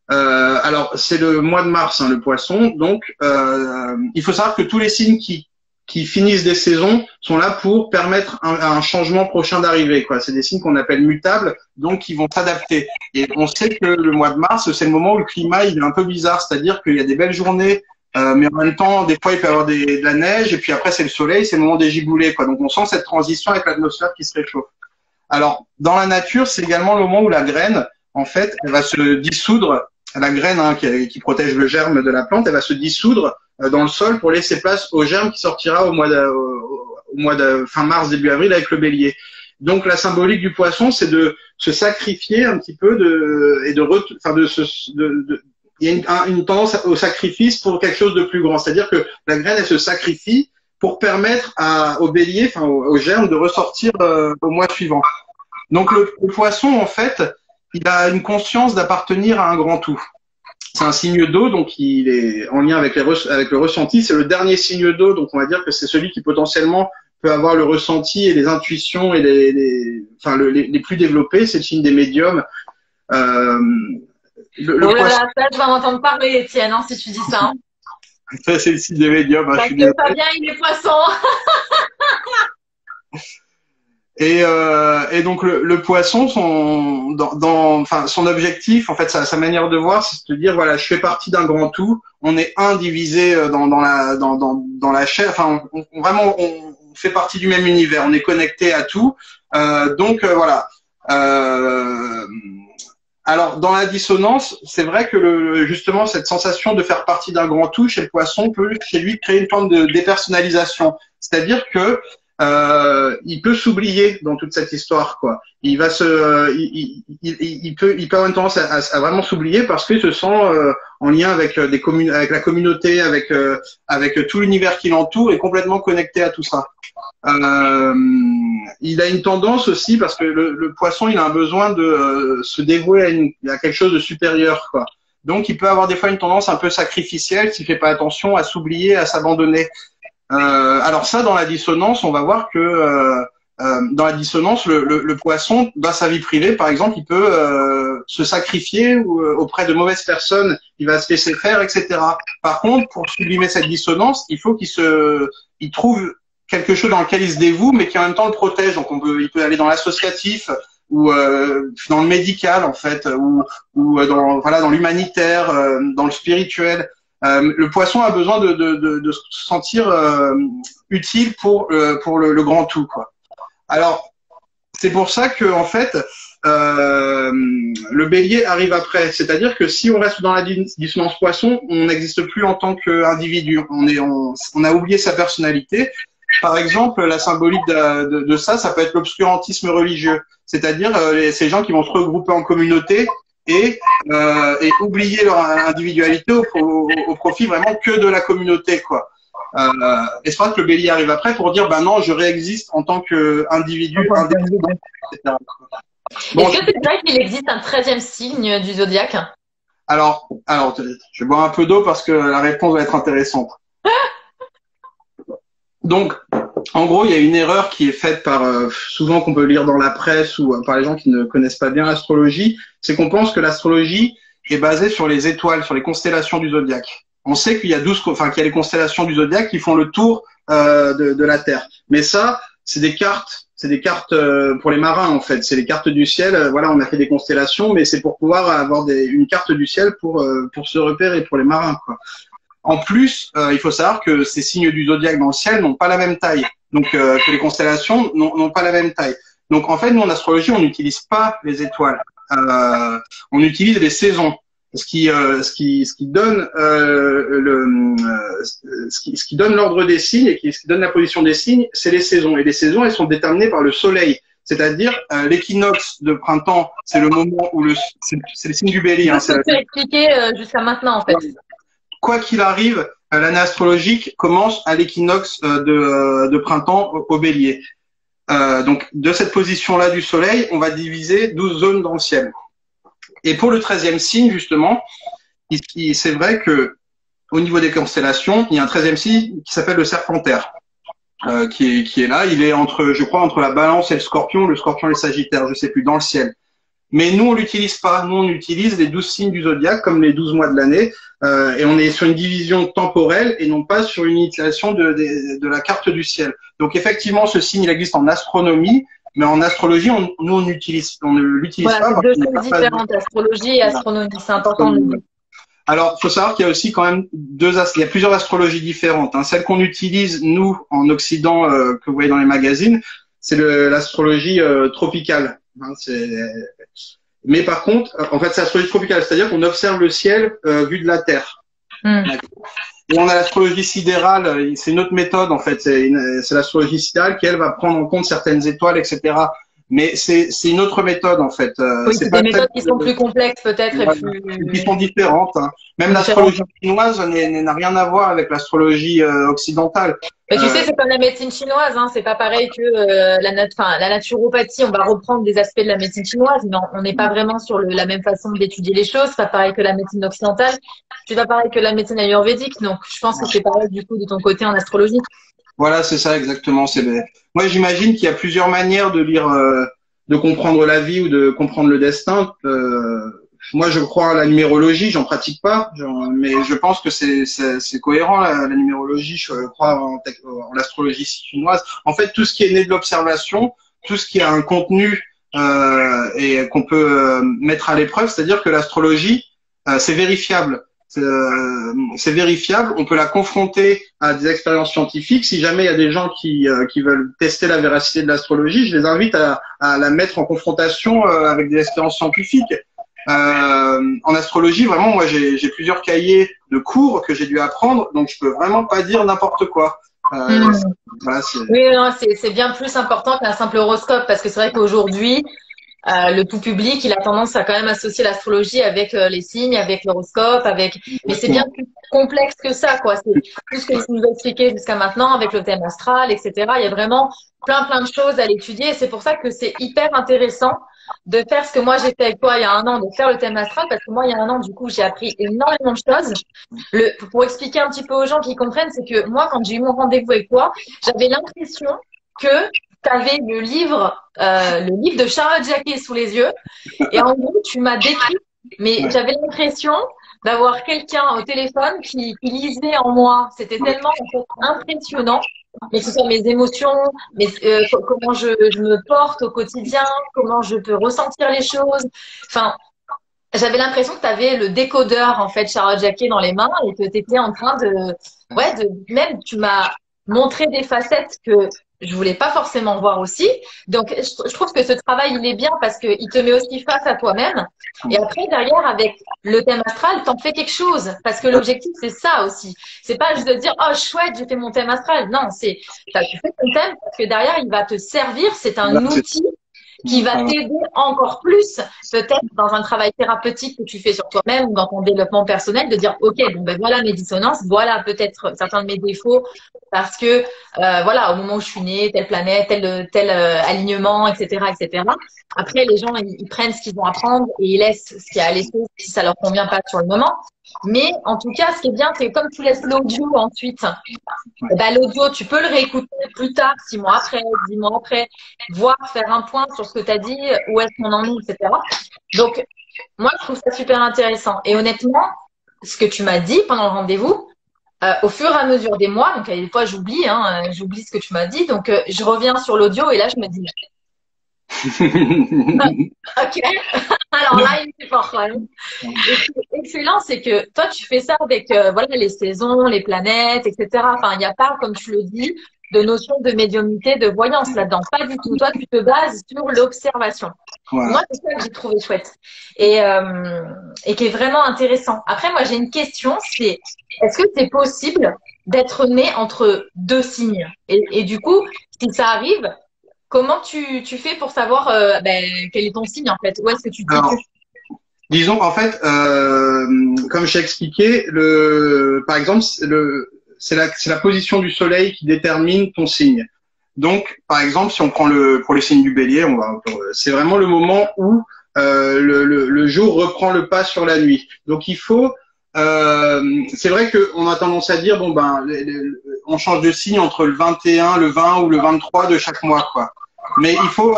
Alors, c'est le mois de mars, hein, le Poisson. Donc, il faut savoir que tous les signes qui finissent des saisons sont là pour permettre un changement prochain d'arrivée, quoi. C'est des signes qu'on appelle mutables, donc qui vont s'adapter. Et on sait que le mois de mars, c'est le moment où le climat il est un peu bizarre, c'est-à-dire qu'il y a des belles journées, mais en même temps, des fois, il peut y avoir de la neige, et puis après, c'est le soleil, c'est le moment des giboulées, quoi. Donc, on sent cette transition avec l'atmosphère qui se réchauffe. Alors, dans la nature, c'est également le moment où la graine, en fait, elle va se dissoudre. La graine, hein, qui protège le germe de la plante, elle va se dissoudre dans le sol pour laisser place au germe qui sortira au mois de fin mars, début avril avec le bélier. Donc, la symbolique du Poisson, c'est de se sacrifier un petit peu il y a une tendance au sacrifice pour quelque chose de plus grand. C'est-à-dire que la graine, elle se sacrifie pour permettre au bélier, enfin au germe, de ressortir au mois suivant. Donc le Poisson, en fait, il a une conscience d'appartenir à un grand tout. C'est un signe d'eau, donc il est en lien avec le ressenti. C'est le dernier signe d'eau, donc on va dire que c'est celui qui potentiellement peut avoir le ressenti et les intuitions et les plus développés. C'est le signe des médiums. Poisson... ça, je vais en entendre parler, Étienne, hein, si tu dis ça. Hein. Ça, c'est le signe des médiums. Parce que Fabien, il est Poisson. Et donc le Poisson, son objectif, en fait, sa manière de voir, c'est de dire voilà, je fais partie d'un grand tout. On est un divisé dans la chair. Enfin, on fait partie du même univers. On est connecté à tout. Donc voilà. Alors dans la dissonance, c'est vrai que justement cette sensation de faire partie d'un grand tout chez le Poisson peut chez lui créer une forme de dépersonnalisation. C'est-à-dire que il peut s'oublier dans toute cette histoire, quoi. Il va il peut avoir une tendance à vraiment s'oublier parce qu'il se sent en lien avec avec la communauté, avec tout l'univers qui l'entoure et complètement connecté à tout ça. Il a une tendance aussi parce que le Poisson, il a un besoin de se dévouer à quelque chose de supérieur, quoi. Donc, il peut avoir des fois une tendance un peu sacrificielle s'il fait pas attention à s'oublier, à s'abandonner. Alors ça, dans la dissonance, on va voir que dans la dissonance, le Poisson, dans sa vie privée, par exemple, il peut se sacrifier auprès de mauvaises personnes, il va se laisser faire, etc. Par contre, pour sublimer cette dissonance, il faut il trouve quelque chose dans lequel il se dévoue, mais qui en même temps le protège. Donc il peut aller dans l'associatif ou dans le médical, en fait, ou dans l'humanitaire, dans le spirituel. Le Poisson a besoin de se sentir utile pour le grand tout, quoi. Alors, c'est pour ça que en fait, le bélier arrive après. C'est-à-dire que si on reste dans la dissonance poisson, on n'existe plus en tant qu'individu. On a oublié sa personnalité. Par exemple, la symbolique de ça, ça peut être l'obscurantisme religieux. C'est-à-dire ces gens qui vont se regrouper en communauté et oublier leur individualité au profit vraiment que de la communauté, quoi. Et c'est vrai que le bélier arrive après pour dire, ben non, je réexiste en tant qu'individu indépendant, etc. Bon, Est-ce que c'est vrai qu'il existe un 13e signe du zodiaque? alors, je vais boire un peu d'eau parce que la réponse va être intéressante. Donc, en gros, il y a une erreur qui est faite par souvent qu'on peut lire dans la presse ou par les gens qui ne connaissent pas bien l'astrologie, c'est qu'on pense que l'astrologie est basée sur les étoiles, sur les constellations du zodiaque. On sait qu'il y a qu'il y a les constellations du zodiaque qui font le tour de la Terre. Mais ça, c'est des cartes pour les marins en fait. C'est les cartes du ciel. Voilà, on a fait des constellations, mais c'est pour pouvoir avoir une carte du ciel pour se repérer pour les marins, quoi. En plus, il faut savoir que ces signes du zodiaque dans le ciel n'ont pas la même taille. Donc, que les constellations n'ont pas la même taille. Donc, en fait, nous, en astrologie, on n'utilise pas les étoiles. On utilise les saisons. Ce qui donne ce qui donne l'ordre des signes et ce qui donne la position des signes, c'est les saisons. Et les saisons, elles sont déterminées par le soleil. C'est-à-dire, l'équinoxe de printemps, c'est le moment où c'est le signe du bélier. Hein, c'est expliqué jusqu'à maintenant, en fait. Quoi qu'il arrive, l'année astrologique commence à l'équinoxe de printemps au bélier. Donc, de cette position-là du soleil, on va diviser 12 zones dans le ciel. Et pour le 13e signe, justement, c'est vrai que au niveau des constellations, il y a un 13e signe qui s'appelle le Serpentaire, qui est là. Il est je crois, entre la Balance et le Scorpion et le Sagittaire, je sais plus, dans le ciel. Mais nous, on l'utilise pas. Nous, on utilise les 12 signes du zodiaque comme les 12 mois de l'année. Et on est sur une division temporelle et non pas sur une utilisation de la carte du ciel. Donc, effectivement, ce signe, il existe en astronomie, mais en astrologie, on ne l'utilise pas. C'est deux choses différentes, astrologie et astronomie. C'est important de le dire. Alors, il faut savoir qu'il y a aussi quand même il y a plusieurs astrologies différentes. Hein. Celle qu'on utilise, nous, en Occident, que vous voyez dans les magazines, c'est l'astrologie tropicale. Hein, mais par contre, en fait, c'est l'astrologie tropicale, c'est-à-dire qu'on observe le ciel vu de la Terre. Et on a l'astrologie sidérale, c'est une autre méthode en fait, c'est l'astrologie sidérale qui elle va prendre en compte certaines étoiles, etc. Mais c'est une autre méthode en fait. Oui, c'est des méthodes qui sont plus complexes peut-être et qui sont différentes. Hein. Même l'astrologie chinoise n'a rien à voir avec l'astrologie occidentale. Mais tu sais, c'est comme la médecine chinoise, hein. C'est pas pareil que la naturopathie. On va reprendre des aspects de la médecine chinoise, mais on n'est pas vraiment sur la même façon d'étudier les choses. C'est pas pareil que la médecine occidentale. C'est pas pareil que la médecine ayurvédique. Donc, je pense que c'est pareil du coup de ton côté en astrologie. Voilà, c'est ça exactement. Moi, j'imagine qu'il y a plusieurs manières de lire, de comprendre la vie ou de comprendre le destin. Moi, je crois à la numérologie, j'en pratique pas, mais je pense que c'est cohérent la numérologie. Je crois en l'astrologie chinoise. En fait, tout ce qui est né de l'observation, tout ce qui a un contenu et qu'on peut mettre à l'épreuve, c'est-à-dire que l'astrologie, c'est vérifiable. C'est vérifiable, on peut la confronter à des expériences scientifiques. Si jamais il y a des gens qui veulent tester la véracité de l'astrologie, je les invite à la mettre en confrontation avec des expériences scientifiques. En astrologie, vraiment, moi, j'ai plusieurs cahiers de cours que j'ai dû apprendre, donc je peux vraiment pas dire n'importe quoi. Voilà, oui, c'est bien plus important qu'un simple horoscope, parce que c'est vrai qu'aujourd'hui, le tout public, il a tendance à quand même associer l'astrologie avec les signes, avec l'horoscope, mais c'est bien plus complexe que ça, quoi. C'est tout ce que tu nous as expliqué jusqu'à maintenant avec le thème astral, etc. Il y a vraiment plein de choses à l'étudier et c'est pour ça que c'est hyper intéressant de faire ce que moi j'ai fait avec toi il y a un an, de faire le thème astral, parce que moi il y a un an, du coup, j'ai appris énormément de choses. Pour expliquer un petit peu aux gens qui comprennent, c'est que moi, quand j'ai eu mon rendez-vous avec toi, j'avais l'impression que tu avais le livre de Charlotte Jacquet sous les yeux. Et en gros, tu m'as décrit, mais j'avais l'impression d'avoir quelqu'un au téléphone qui lisait en moi. C'était tellement en fait, impressionnant. Mais ce sont mes émotions, comment je me porte au quotidien, comment je peux ressentir les choses. Enfin, j'avais l'impression que tu avais le décodeur, en fait, Charlotte Jacquet dans les mains et que tu étais en train même tu m'as montré des facettes que je voulais pas forcément voir aussi. Donc, je trouve que ce travail, il est bien parce qu'il te met aussi face à toi-même. Et après, derrière, avec le thème astral, t'en fais quelque chose. Parce que l'objectif, c'est ça aussi. C'est pas juste de dire, oh, chouette, j'ai fait mon thème astral. Non, tu fais ton thème parce que derrière, il va te servir. C'est un Là, outil qui va t'aider encore plus, peut-être dans un travail thérapeutique que tu fais sur toi-même ou dans ton développement personnel, de dire, OK, bon, ben voilà mes dissonances, voilà peut-être certains de mes défauts, parce que, voilà, au moment où je suis née, telle planète, tel alignement, etc., etc. Après, les gens, ils prennent ce qu'ils ont à prendre et ils laissent ce qu'il y a à laisser si ça leur convient pas sur le moment. Mais en tout cas, ce qui est bien, c'est que comme tu laisses l'audio ensuite, ben, l'audio, tu peux le réécouter plus tard, 6 mois après, 10 mois après, voir, faire un point sur ce que tu as dit, où est-ce qu'on en est, etc. Donc, moi, je trouve ça super intéressant. Et honnêtement, ce que tu m'as dit pendant le rendez-vous, au fur et à mesure des mois, donc des fois j'oublie, j'oublie ce que tu m'as dit, donc je reviens sur l'audio et là je me dis, ok, alors là il est fort quand même. Et ce qui est excellent, c'est que toi tu fais ça avec voilà les saisons, les planètes, etc. Enfin, il n'y a pas, comme tu le dis, de notion de médiumnité, de voyance là-dedans. Pas du tout. Toi, tu te bases sur l'observation. voilà. Moi, c'est ça que j'ai trouvé chouette et qui est vraiment intéressant. Après, moi, j'ai une question, c'est est-ce que c'est possible d'être né entre deux signes et du coup, si ça arrive, comment tu fais pour savoir quel est ton signe en fait? Où est-ce que tu te Alors, situes? disons qu'en fait, comme j'ai expliqué, par exemple, c'est la position du soleil qui détermine ton signe. Donc, par exemple, si on prend pour le signe du bélier, c'est vraiment le moment où le jour reprend le pas sur la nuit. Donc, c'est vrai qu'on a tendance à dire, bon ben, on change de signe entre le 21, le 20 ou le 23 de chaque mois, quoi. Mais il faut,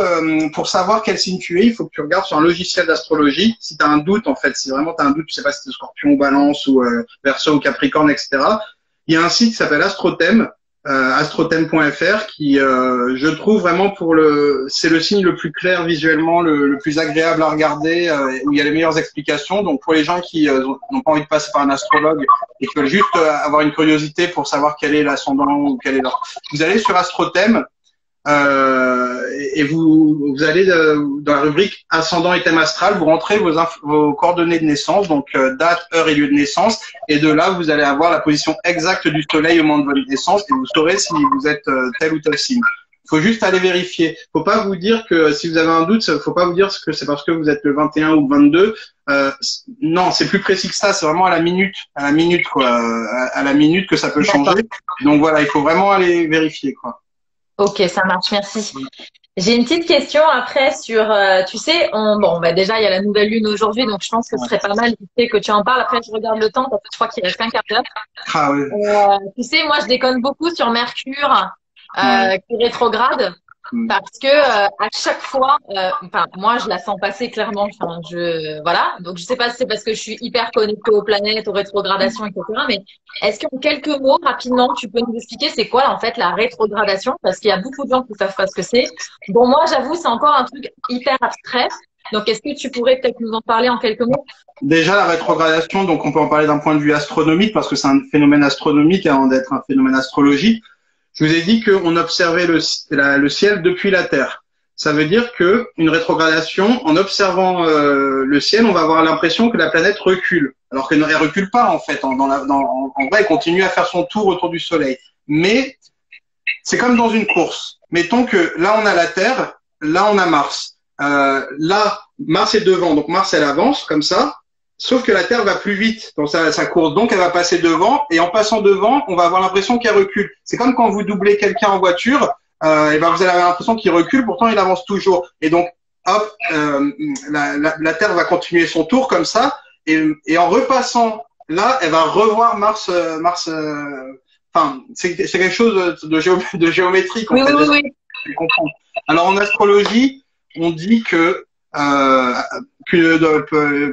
pour savoir quel signe tu es, il faut que tu regardes sur un logiciel d'astrologie. Si tu as un doute, en fait, si vraiment tu as un doute, je sais pas si c'est Scorpion ou Balance ou Verseau ou Capricorne, etc. Il y a un site qui s'appelle Astrothème, astrothème.fr, qui, je trouve vraiment c'est le signe le plus clair visuellement, le plus agréable à regarder, où il y a les meilleures explications. Donc pour les gens qui n'ont pas envie de passer par un astrologue et qui veulent juste avoir une curiosité pour savoir quel est l'ascendant ou quel est leur, vous allez sur Astrothème. Et vous allez dans la rubrique ascendant et thème astral, vous rentrez vos coordonnées de naissance, donc date, heure et lieu de naissance, et de là vous allez avoir la position exacte du soleil au moment de votre naissance et vous saurez si vous êtes tel ou tel signe. Il faut juste aller vérifier. Faut pas vous dire que si vous avez un doute, faut pas vous dire que c'est parce que vous êtes le 21 ou le 22. Non, c'est plus précis que ça. C'est vraiment à la minute quoi, à la minute que ça peut changer. Donc voilà, il faut vraiment aller vérifier quoi. Ok, ça marche, merci. J'ai une petite question après sur, tu sais, déjà il y a la nouvelle lune aujourd'hui, donc je pense que ce serait pas mal que tu en parles. Après, je regarde le temps parce que je crois qu'il reste un quart d'heure. Ah oui. Tu sais, moi je déconne beaucoup sur Mercure qui rétrograde parce que à chaque fois, moi je la sens passer clairement. Enfin, voilà. Donc je sais pas si c'est parce que je suis hyper connectée aux planètes, aux rétrogradations, etc. Mais est-ce qu'en quelques mots, rapidement, tu peux nous expliquer c'est quoi en fait la rétrogradation? Parce qu'il y a beaucoup de gens qui savent pas ce que c'est. Bon, moi j'avoue, c'est encore un truc hyper abstrait. Donc est-ce que tu pourrais peut-être nous en parler en quelques mots? Déjà, la rétrogradation, donc on peut en parler d'un point de vue astronomique parce que c'est un phénomène astronomique avant d'être un phénomène astrologique. Je vous ai dit qu'on observait le ciel depuis la Terre. Ça veut dire que une rétrogradation, en observant le ciel, on va avoir l'impression que la planète recule, alors qu'elle ne recule pas en fait. En vrai, elle continue à faire son tour autour du Soleil. Mais c'est comme dans une course. Mettons que là on a la Terre, là on a Mars. Là, Mars est devant, donc Mars elle avance comme ça. Sauf que la Terre va plus vite dans sa course, donc elle va passer devant, et en passant devant, on va avoir l'impression qu'elle recule. C'est comme quand vous doublez quelqu'un en voiture, et ben vous allez avoir l'impression qu'il recule, pourtant il avance toujours. Et donc, hop, la Terre va continuer son tour comme ça, et en repassant là, elle va revoir Mars. Enfin, c'est quelque chose de géométrique en Oui, fait. oui, oui. Alors en astrologie, on dit que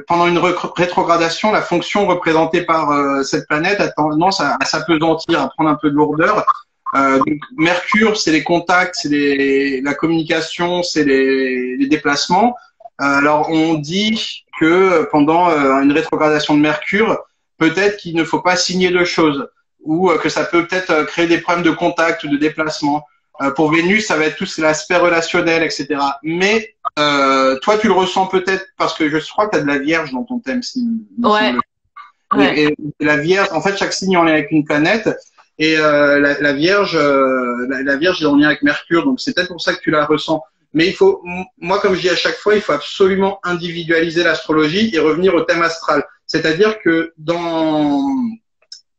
pendant une rétrogradation, la fonction représentée par cette planète a tendance à s'apesantir, à prendre un peu de lourdeur. Donc Mercure, c'est les contacts, c'est la communication, c'est les déplacements. Alors on dit que pendant une rétrogradation de Mercure, peut-être qu'il ne faut pas signer de choses ou que ça peut peut-être créer des problèmes de contact ou de déplacement. Pour Vénus, ça va être tout l'aspect relationnel, etc. Mais toi, tu le ressens peut-être parce que je crois que tu as de la Vierge dans ton thème. Ouais. Ouais. Et la Vierge, en fait, chaque signe est en lien avec une planète. Et la Vierge, la Vierge est en lien avec Mercure, donc c'est peut-être pour ça que tu la ressens. Mais il faut, moi, comme je dis à chaque fois, il faut absolument individualiser l'astrologie et revenir au thème astral. C'est-à-dire que dans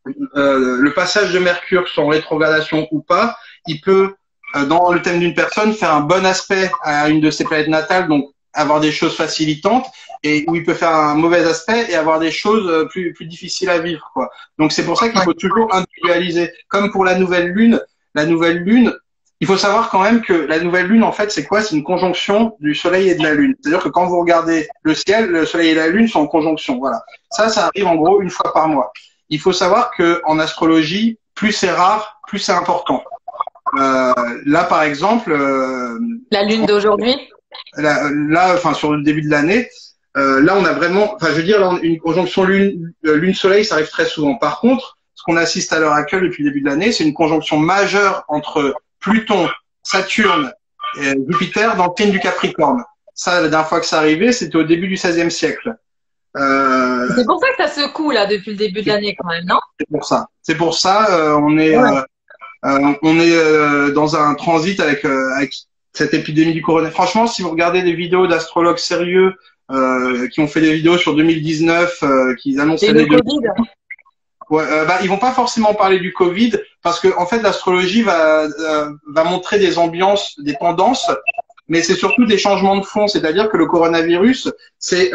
le passage de Mercure, soit en rétrogradation ou pas, il peut, dans le thème d'une personne, faire un bon aspect à une de ses planètes natales, donc avoir des choses facilitantes, et où il peut faire un mauvais aspect et avoir des choses plus difficiles à vivre, quoi. Donc c'est pour ça qu'il faut toujours individualiser. Comme pour la nouvelle lune, il faut savoir quand même que la nouvelle lune, en fait, c'est quoi? C'est une conjonction du soleil et de la lune. C'est-à-dire que quand vous regardez le ciel, le soleil et la lune sont en conjonction. Voilà. Ça arrive en gros une fois par mois. Il faut savoir que en astrologie, plus c'est rare, plus c'est important. Là, par exemple, la lune d'aujourd'hui. Là, enfin sur le début de l'année, là on a vraiment, enfin je veux dire, là, une conjonction lune-soleil, ça arrive très souvent. Par contre, ce qu'on assiste à l'heure actuelle depuis le début de l'année, c'est une conjonction majeure entre Pluton, Saturne et Jupiter dans le signe du Capricorne. Ça, la dernière fois que ça arrivait, c'était au début du XVIe siècle. C'est pour ça que ça secoue là depuis le début de l'année quand même, non? C'est pour ça. C'est pour ça, on est dans un transit avec cette épidémie du coronavirus. Franchement, si vous regardez des vidéos d'astrologues sérieux qui ont fait des vidéos sur 2019, qui annoncent l'année de Covid. Ouais, ils vont pas forcément parler du Covid parce que en fait l'astrologie va montrer des ambiances, des tendances, mais c'est surtout des changements de fond. C'est-à-dire que le coronavirus, c'est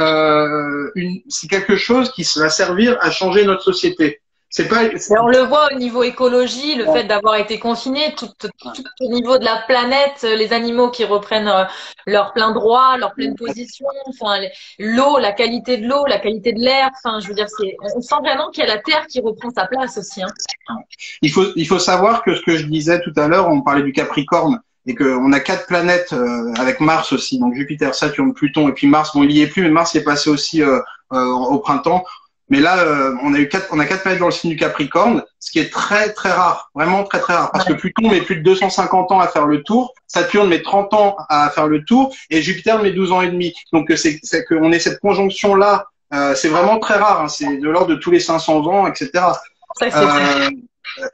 quelque chose qui va servir à changer notre société. C'est pas. On le voit au niveau écologie, le fait d'avoir été confiné, tout au niveau de la planète, les animaux qui reprennent leur plein droit, leur pleine position, enfin l'eau, la qualité de l'eau, la qualité de l'air, enfin je veux dire on sent vraiment qu'il y a la Terre qui reprend sa place aussi. Hein. Il faut savoir que ce que je disais tout à l'heure, on parlait du Capricorne et qu'on a 4 planètes avec Mars aussi, donc Jupiter, Saturne, Pluton et puis Mars. Bon, il y est plus, mais Mars y est passé aussi au printemps. Mais là, on a 4 planètes dans le signe du Capricorne, ce qui est très très rare, vraiment très très rare, parce que Pluton met plus de 250 ans à faire le tour, Saturne met 30 ans à faire le tour, et Jupiter met 12 ans et demi. Donc c'est qu'on ait cette conjonction là, c'est vraiment très rare, hein, c'est de l'ordre de tous les 500 ans, etc.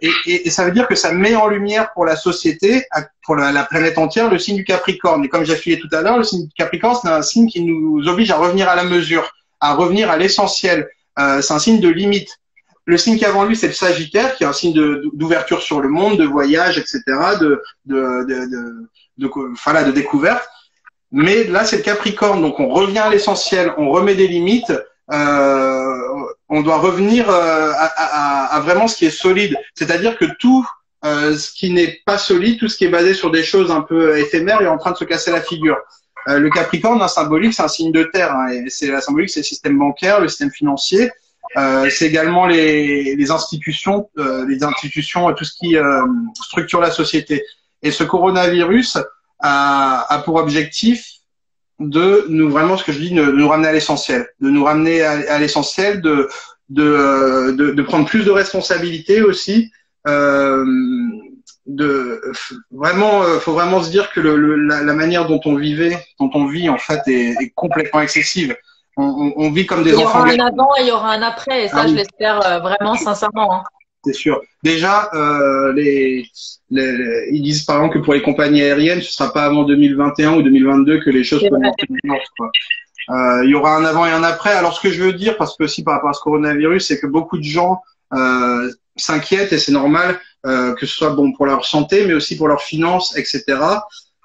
Et ça veut dire que ça met en lumière pour la société, pour la planète entière, le signe du Capricorne. Et comme j'ai affilié tout à l'heure, le signe du Capricorne, c'est un signe qui nous oblige à revenir à la mesure, à revenir à l'essentiel. C'est un signe de limite. Le signe qui avant lui, c'est le Sagittaire, qui est un signe d'ouverture sur le monde, de voyage, etc., de découverte. Mais là, c'est le Capricorne, donc on revient à l'essentiel, on remet des limites. On doit revenir à vraiment ce qui est solide. C'est-à-dire que tout ce qui n'est pas solide, tout ce qui est basé sur des choses un peu éphémères, est en train de se casser la figure. Le Capricorne, un symbolique, c'est un signe de terre. Hein, et c'est la symbolique, c'est le système bancaire, le système financier. C'est également les institutions, tout ce qui structure la société. Et ce coronavirus a pour objectif de nous vraiment, ce que je dis, de nous ramener à l'essentiel, de nous ramener à l'essentiel, de prendre plus de responsabilités aussi. Faut vraiment se dire que la manière dont on vit en fait est complètement excessive. On vit comme des enfants. Il y aura un avant et il y aura un après, et ça je l'espère vraiment sincèrement. Hein. C'est sûr. Déjà, ils disent par exemple que pour les compagnies aériennes, ce sera pas avant 2021 ou 2022 que les choses pourront entrer en ordre, quoi. Il y aura un avant et un après. Alors ce que je veux dire, parce que aussi par rapport à ce coronavirus, c'est que beaucoup de gens s'inquiètent et c'est normal, que ce soit bon pour leur santé, mais aussi pour leurs finances, etc.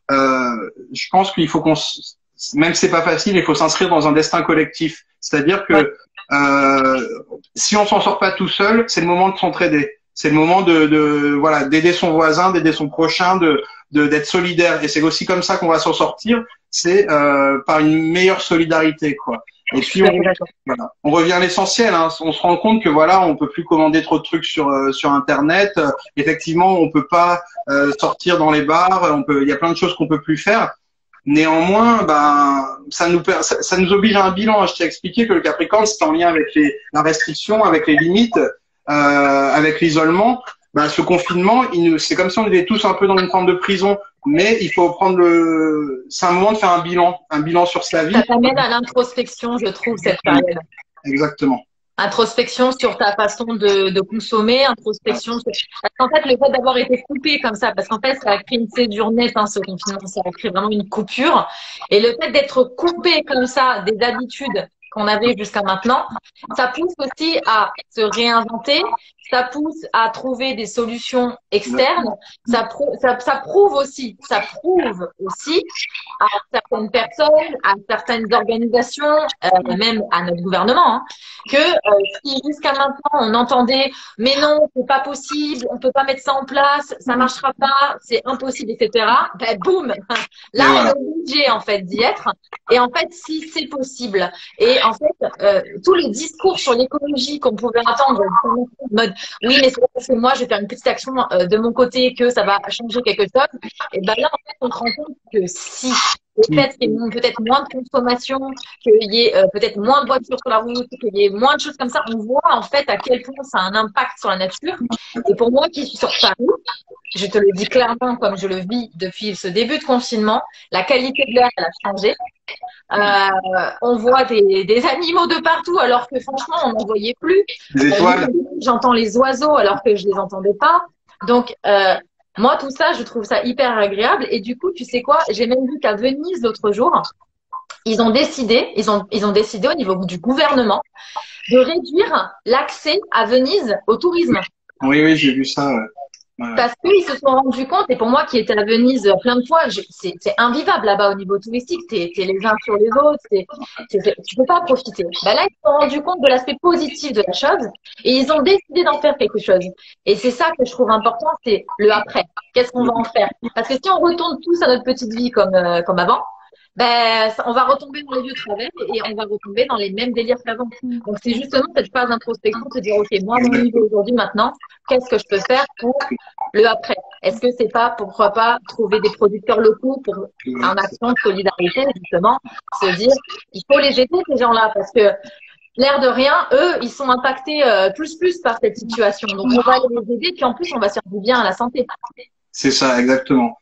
Je pense qu'il faut même si c'est pas facile, il faut s'inscrire dans un destin collectif. C'est-à-dire que si on s'en sort pas tout seul, c'est le moment de s'entraider. C'est le moment voilà, d'aider son voisin, d'aider son prochain, d'être solidaire. Et c'est aussi comme ça qu'on va s'en sortir. C'est par une meilleure solidarité, quoi. Et puis on revient à l'essentiel. Hein. On se rend compte que voilà, on peut plus commander trop de trucs sur Internet. Effectivement, on peut pas sortir dans les bars. Il y a plein de choses qu'on peut plus faire. Néanmoins, ça nous oblige à un bilan. Je t'ai expliqué que le Capricorne, c'est en lien avec la restriction, avec les limites, avec l'isolement. bah, ce confinement, c'est comme si on était tous un peu dans une forme de prison, mais il faut prendre c'est un moment de faire un bilan sur sa vie. Ça t'amène à l'introspection, je trouve, cette période. Exactement. Introspection sur ta façon de consommer, introspection sur... Parce qu'en fait, le fait d'avoir été coupé comme ça, parce qu'en fait, ça a créé une césure nette, hein, ce confinement, ça a créé vraiment une coupure. Et le fait d'être coupé comme ça des habitudes qu'on avait jusqu'à maintenant, ça pousse aussi à se réinventer, ça pousse à trouver des solutions externes, ça prouve aussi à certaines personnes, à certaines organisations, même à notre gouvernement, hein, que si jusqu'à maintenant on entendait mais non, c'est pas possible, on peut pas mettre ça en place, ça marchera pas, c'est impossible, etc. Ben boum, là on est obligé en fait d'y être. Et en fait, si c'est possible, et en fait, tous les discours sur l'écologie qu'on pouvait entendre, en mode oui, mais c'est parce que moi je vais faire une petite action de mon côté que ça va changer quelque chose, et ben là en fait on se rend compte que si le fait qu'il y ait peut-être moins de consommation, qu'il y ait peut-être moins de voitures sur la route, qu'il y ait moins de choses comme ça, on voit en fait à quel point ça a un impact sur la nature. Et pour moi qui suis sur Paris, je te le dis clairement comme je le vis depuis ce début de confinement, la qualité de l'air elle a changé. On voit des animaux de partout alors que franchement on n'en voyait plus. Des étoiles. J'entends les oiseaux alors que je les entendais pas. Donc moi, tout ça, je trouve ça hyper agréable. Et du coup, tu sais quoi? J'ai même vu qu'à Venise l'autre jour, ils ont décidé au niveau du gouvernement de réduire l'accès à Venise au tourisme. Oui, oui, j'ai vu ça. Ouais. Parce qu'ils se sont rendus compte, et pour moi qui étais à Venise plein de fois, c'est invivable là-bas au niveau touristique, t'es les uns sur les autres, tu peux pas profiter. Bah là, ils se sont rendus compte de l'aspect positif de la chose, et ils ont décidé d'en faire quelque chose. Et c'est ça que je trouve important, c'est le après. Qu'est-ce qu'on va en faire? Parce que si on retourne tous à notre petite vie comme avant, ben, on va retomber dans les vieux travers et on va retomber dans les mêmes délires qu'avant. Donc, c'est justement cette phase d'introspection, de se dire, OK, moi, mon niveau aujourd'hui, maintenant, qu'est-ce que je peux faire pour le après? Est-ce que c'est pas, pourquoi pas, trouver des producteurs locaux pour un action de solidarité, justement, se dire, il faut les aider, ces gens-là, parce que l'air de rien, eux, ils sont impactés plus par cette situation. Donc, on va les aider, puis en plus, on va se faire du bien à la santé. C'est ça, exactement.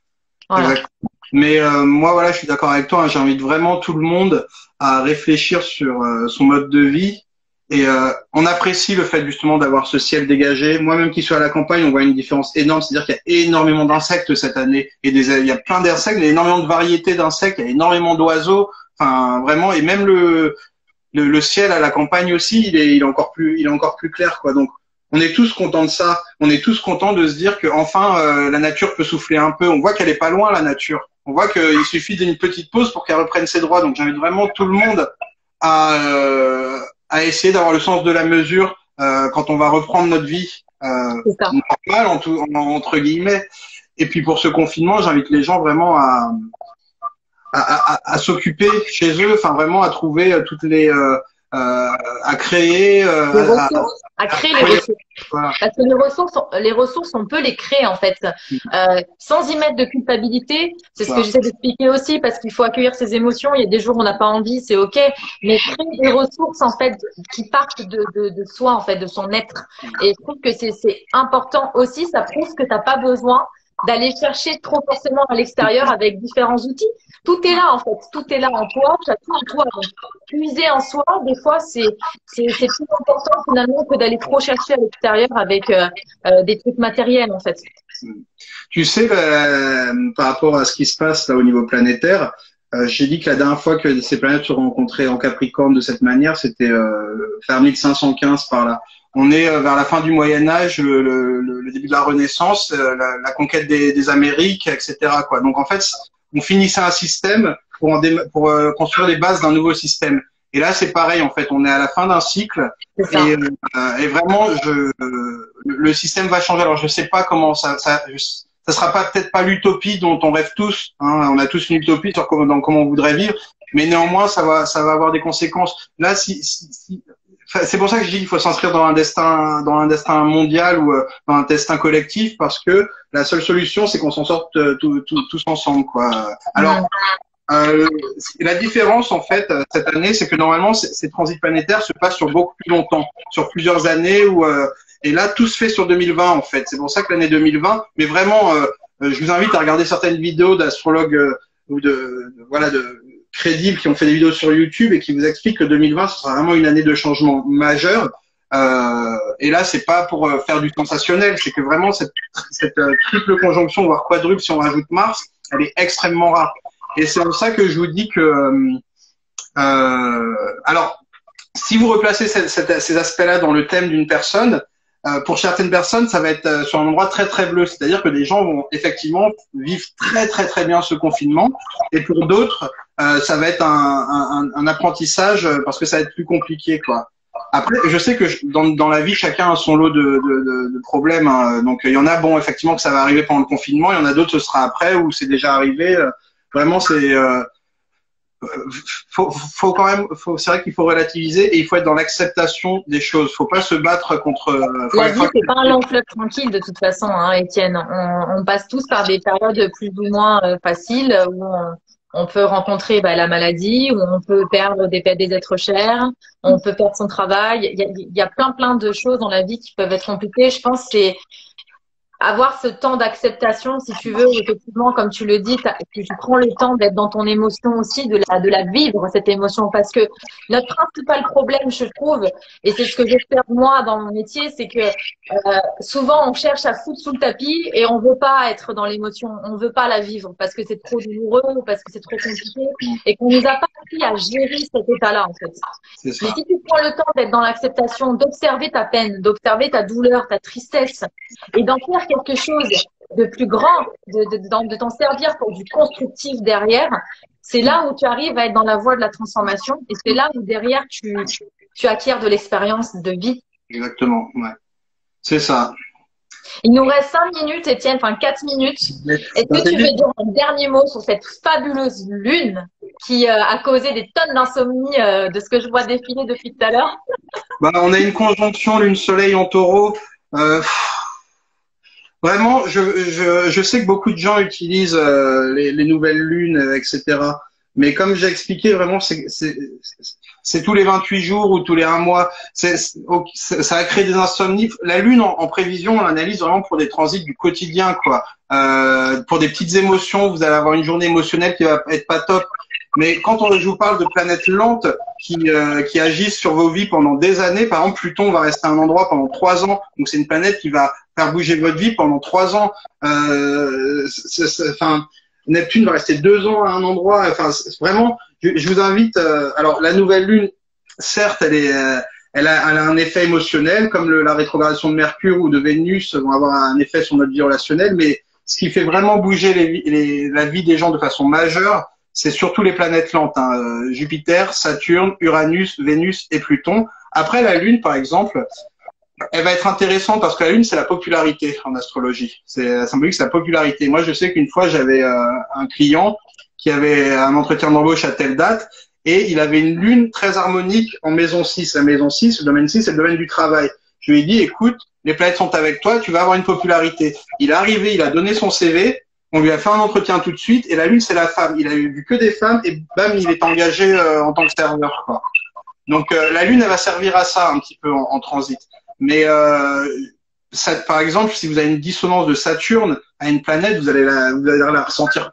Voilà. Exactement. Mais moi, voilà, je suis d'accord avec toi. Hein, j'invite vraiment tout le monde à réfléchir sur son mode de vie. Et on apprécie le fait justement d'avoir ce ciel dégagé. Moi-même qui suis à la campagne, on voit une différence énorme. C'est-à-dire qu'il y a énormément d'insectes cette année. Et il y a plein d'insectes, il y a énormément de variétés d'insectes, il y a énormément d'oiseaux. Enfin, vraiment, et même le ciel à la campagne aussi, il est encore plus clair, quoi. Donc, on est tous contents de ça. On est tous contents de se dire que enfin la nature peut souffler un peu. On voit qu'elle est pas loin, la nature. On voit qu'il suffit d'une petite pause pour qu'elle reprenne ses droits. Donc j'invite vraiment tout le monde à essayer d'avoir le sens de la mesure quand on va reprendre notre vie normale, entre guillemets. Et puis pour ce confinement, j'invite les gens vraiment à s'occuper chez eux, enfin vraiment à trouver toutes les à créer à créer les ressources. Voilà. Parce que les ressources, on peut les créer en fait, sans y mettre de culpabilité. C'est ce que j'essaie d'expliquer aussi, parce qu'il faut accueillir ses émotions. Il y a des jours où on n'a pas envie, c'est ok, mais créer des ressources en fait qui partent de soi en fait, de son être. Et je trouve que c'est important aussi. Ça prouve que t'as pas besoin d'aller chercher trop forcément à l'extérieur avec différents outils. Tout est là en fait, tout est là en toi, tu as tout en toi. Donc, puiser en soi, des fois, c'est plus important finalement que d'aller trop chercher à l'extérieur avec des trucs matériels en fait. Tu sais, par rapport à ce qui se passe là au niveau planétaire, j'ai dit que la dernière fois que ces planètes se rencontraient en Capricorne de cette manière, c'était vers 1515 par là. On est vers la fin du Moyen Âge, le début de la Renaissance, la conquête des Amériques, etc., quoi. Donc en fait, on finissait un système pour construire les bases d'un nouveau système. Et là, c'est pareil, en fait, on est à la fin d'un cycle et vraiment, le système va changer. Alors, je sais pas comment ça sera peut-être pas l'utopie dont on rêve tous. Hein. On a tous une utopie sur comment on voudrait vivre, mais néanmoins, ça va avoir des conséquences. Là, c'est pour ça que je dis qu'il faut s'inscrire dans un destin mondial ou dans un destin collectif, parce que la seule solution, c'est qu'on s'en sorte tous ensemble, quoi. Alors, la différence, en fait, cette année, c'est que normalement, ces transits planétaires se passent sur beaucoup plus longtemps, sur plusieurs années, Et là, tout se fait sur 2020 en fait. C'est pour ça que l'année 2020, mais vraiment, je vous invite à regarder certaines vidéos d'astrologues ou voilà de crédibles qui ont fait des vidéos sur YouTube et qui vous expliquent que 2020 ce sera vraiment une année de changement majeur. Et là, c'est pas pour faire du sensationnel, c'est que vraiment cette triple conjonction, voire quadruple si on rajoute Mars, elle est extrêmement rare. Et c'est pour ça que je vous dis que alors, si vous replacez ces aspects-là dans le thème d'une personne, pour certaines personnes, ça va être sur un endroit très très bleu, c'est-à-dire que des gens vont effectivement vivre très très très bien ce confinement, et pour d'autres, ça va être un apprentissage parce que ça va être plus compliqué, quoi. Après, je sais que dans la vie, chacun a son lot de problèmes, hein. Donc il y en a, bon, effectivement, que ça va arriver pendant le confinement, il y en a d'autres, ce sera après, ou c'est déjà arrivé. Vraiment, c'est faut quand même, c'est vrai qu'il faut relativiser et il faut être dans l'acceptation des choses. Faut pas se battre contre. La vie, c'est pas un long fleuve tranquille de toute façon, hein, Étienne. On passe tous par des périodes plus ou moins faciles où on peut rencontrer la maladie, où on peut perdre des êtres chers, on peut perdre son travail. Il y a plein de choses dans la vie qui peuvent être compliquées. Je pense que c'est avoir ce temps d'acceptation, si tu veux, effectivement, comme tu le dis, tu prends le temps d'être dans ton émotion aussi, de la vivre, cette émotion. Parce que notre principal problème, je trouve, et c'est ce que j'espère moi dans mon métier, c'est que souvent on cherche à foutre sous le tapis et on veut pas être dans l'émotion, on veut pas la vivre parce que c'est trop douloureux, parce que c'est trop compliqué et qu'on nous a pas appris à gérer cet état-là, en fait. Mais si tu prends le temps d'être dans l'acceptation, d'observer ta peine, d'observer ta douleur, ta tristesse et d'en faire quelque chose de plus grand, de t'en servir pour du constructif derrière, c'est là où tu arrives à être dans la voie de la transformation et c'est là où derrière tu acquiers de l'expérience de vie. Exactement, ouais. C'est ça. Il nous reste 5 minutes, Étienne, enfin 4 minutes. Est-ce que tu veux dire un dernier mot sur cette fabuleuse lune qui a causé des tonnes d'insomnie de ce que je vois défiler depuis tout à l'heure? On a une conjonction lune-soleil en taureau. Vraiment, je sais que beaucoup de gens utilisent les nouvelles lunes, etc. Mais comme j'ai expliqué, vraiment, c'est tous les 28 jours ou tous les 1 mois. Ça a créé des insomnies. La lune, en prévision, on l'analyse vraiment pour des transits du quotidien, quoi. Pour des petites émotions, vous allez avoir une journée émotionnelle qui va être pas top. Mais quand je vous parle de planètes lentes qui agissent sur vos vies pendant des années, par exemple, Pluton va rester à un endroit pendant 3 ans. Donc, c'est une planète qui va faire bouger votre vie pendant 3 ans. Neptune va rester 2 ans à un endroit. Enfin, vraiment, je vous invite. Alors, la nouvelle lune, certes, elle a un effet émotionnel, comme la rétrogradation de Mercure ou de Vénus vont avoir un effet sur notre vie relationnelle. Mais ce qui fait vraiment bouger la vie des gens de façon majeure, c'est surtout les planètes lentes, hein. Jupiter, Saturne, Uranus, Vénus et Pluton. Après, la Lune, par exemple, elle va être intéressante parce que la Lune, c'est la popularité en astrologie. C'est symbolique, c'est la popularité. Moi, je sais qu'une fois, j'avais un client qui avait un entretien d'embauche à telle date et il avait une Lune très harmonique en maison 6. La maison 6, le domaine 6, c'est le domaine du travail. Je lui ai dit, écoute, les planètes sont avec toi, tu vas avoir une popularité. Il est arrivé, il a donné son CV. On lui a fait un entretien tout de suite et la lune, c'est la femme. Il a vu que des femmes et bam, il est engagé en tant que serveur, quoi. Donc, la lune, elle va servir à ça un petit peu en transit. Mais par exemple, si vous avez une dissonance de Saturne à une planète, vous allez la sentir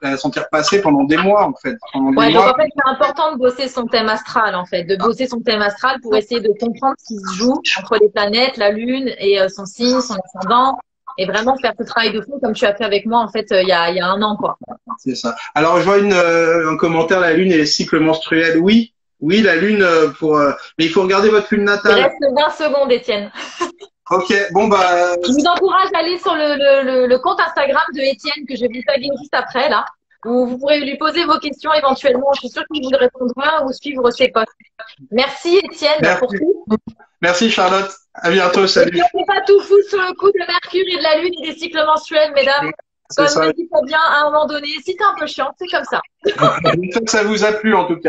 passer pendant des mois, en fait. Ouais, donc en fait, c'est important de bosser son thème astral, en fait, de bosser son thème astral pour essayer de comprendre ce qui se joue entre les planètes, la lune et son signe, son ascendant. Et vraiment faire ce travail de fond comme tu as fait avec moi en fait il y a 1 an, quoi. C'est ça. Alors je vois un commentaire, la lune et les cycles menstruels. Oui, la lune mais il faut regarder votre lune natale. Il reste 20 secondes, Étienne. Ok, bon je vous encourage à aller sur le compte Instagram de Étienne que je vais vous taguer juste après là, où vous pourrez lui poser vos questions éventuellement. Je suis sûre qu'il vous répondra ou suivre ses posts. Merci Étienne pour tout. Merci Charlotte. À bientôt, salut. Ne pas tout foutre sur le coup de Mercure et de la Lune et des cycles mensuels, mesdames. Comme me dit Fabien, à un moment donné, si t'es un peu chiant, c'est comme ça. J'espère que ça vous a plu en tout cas.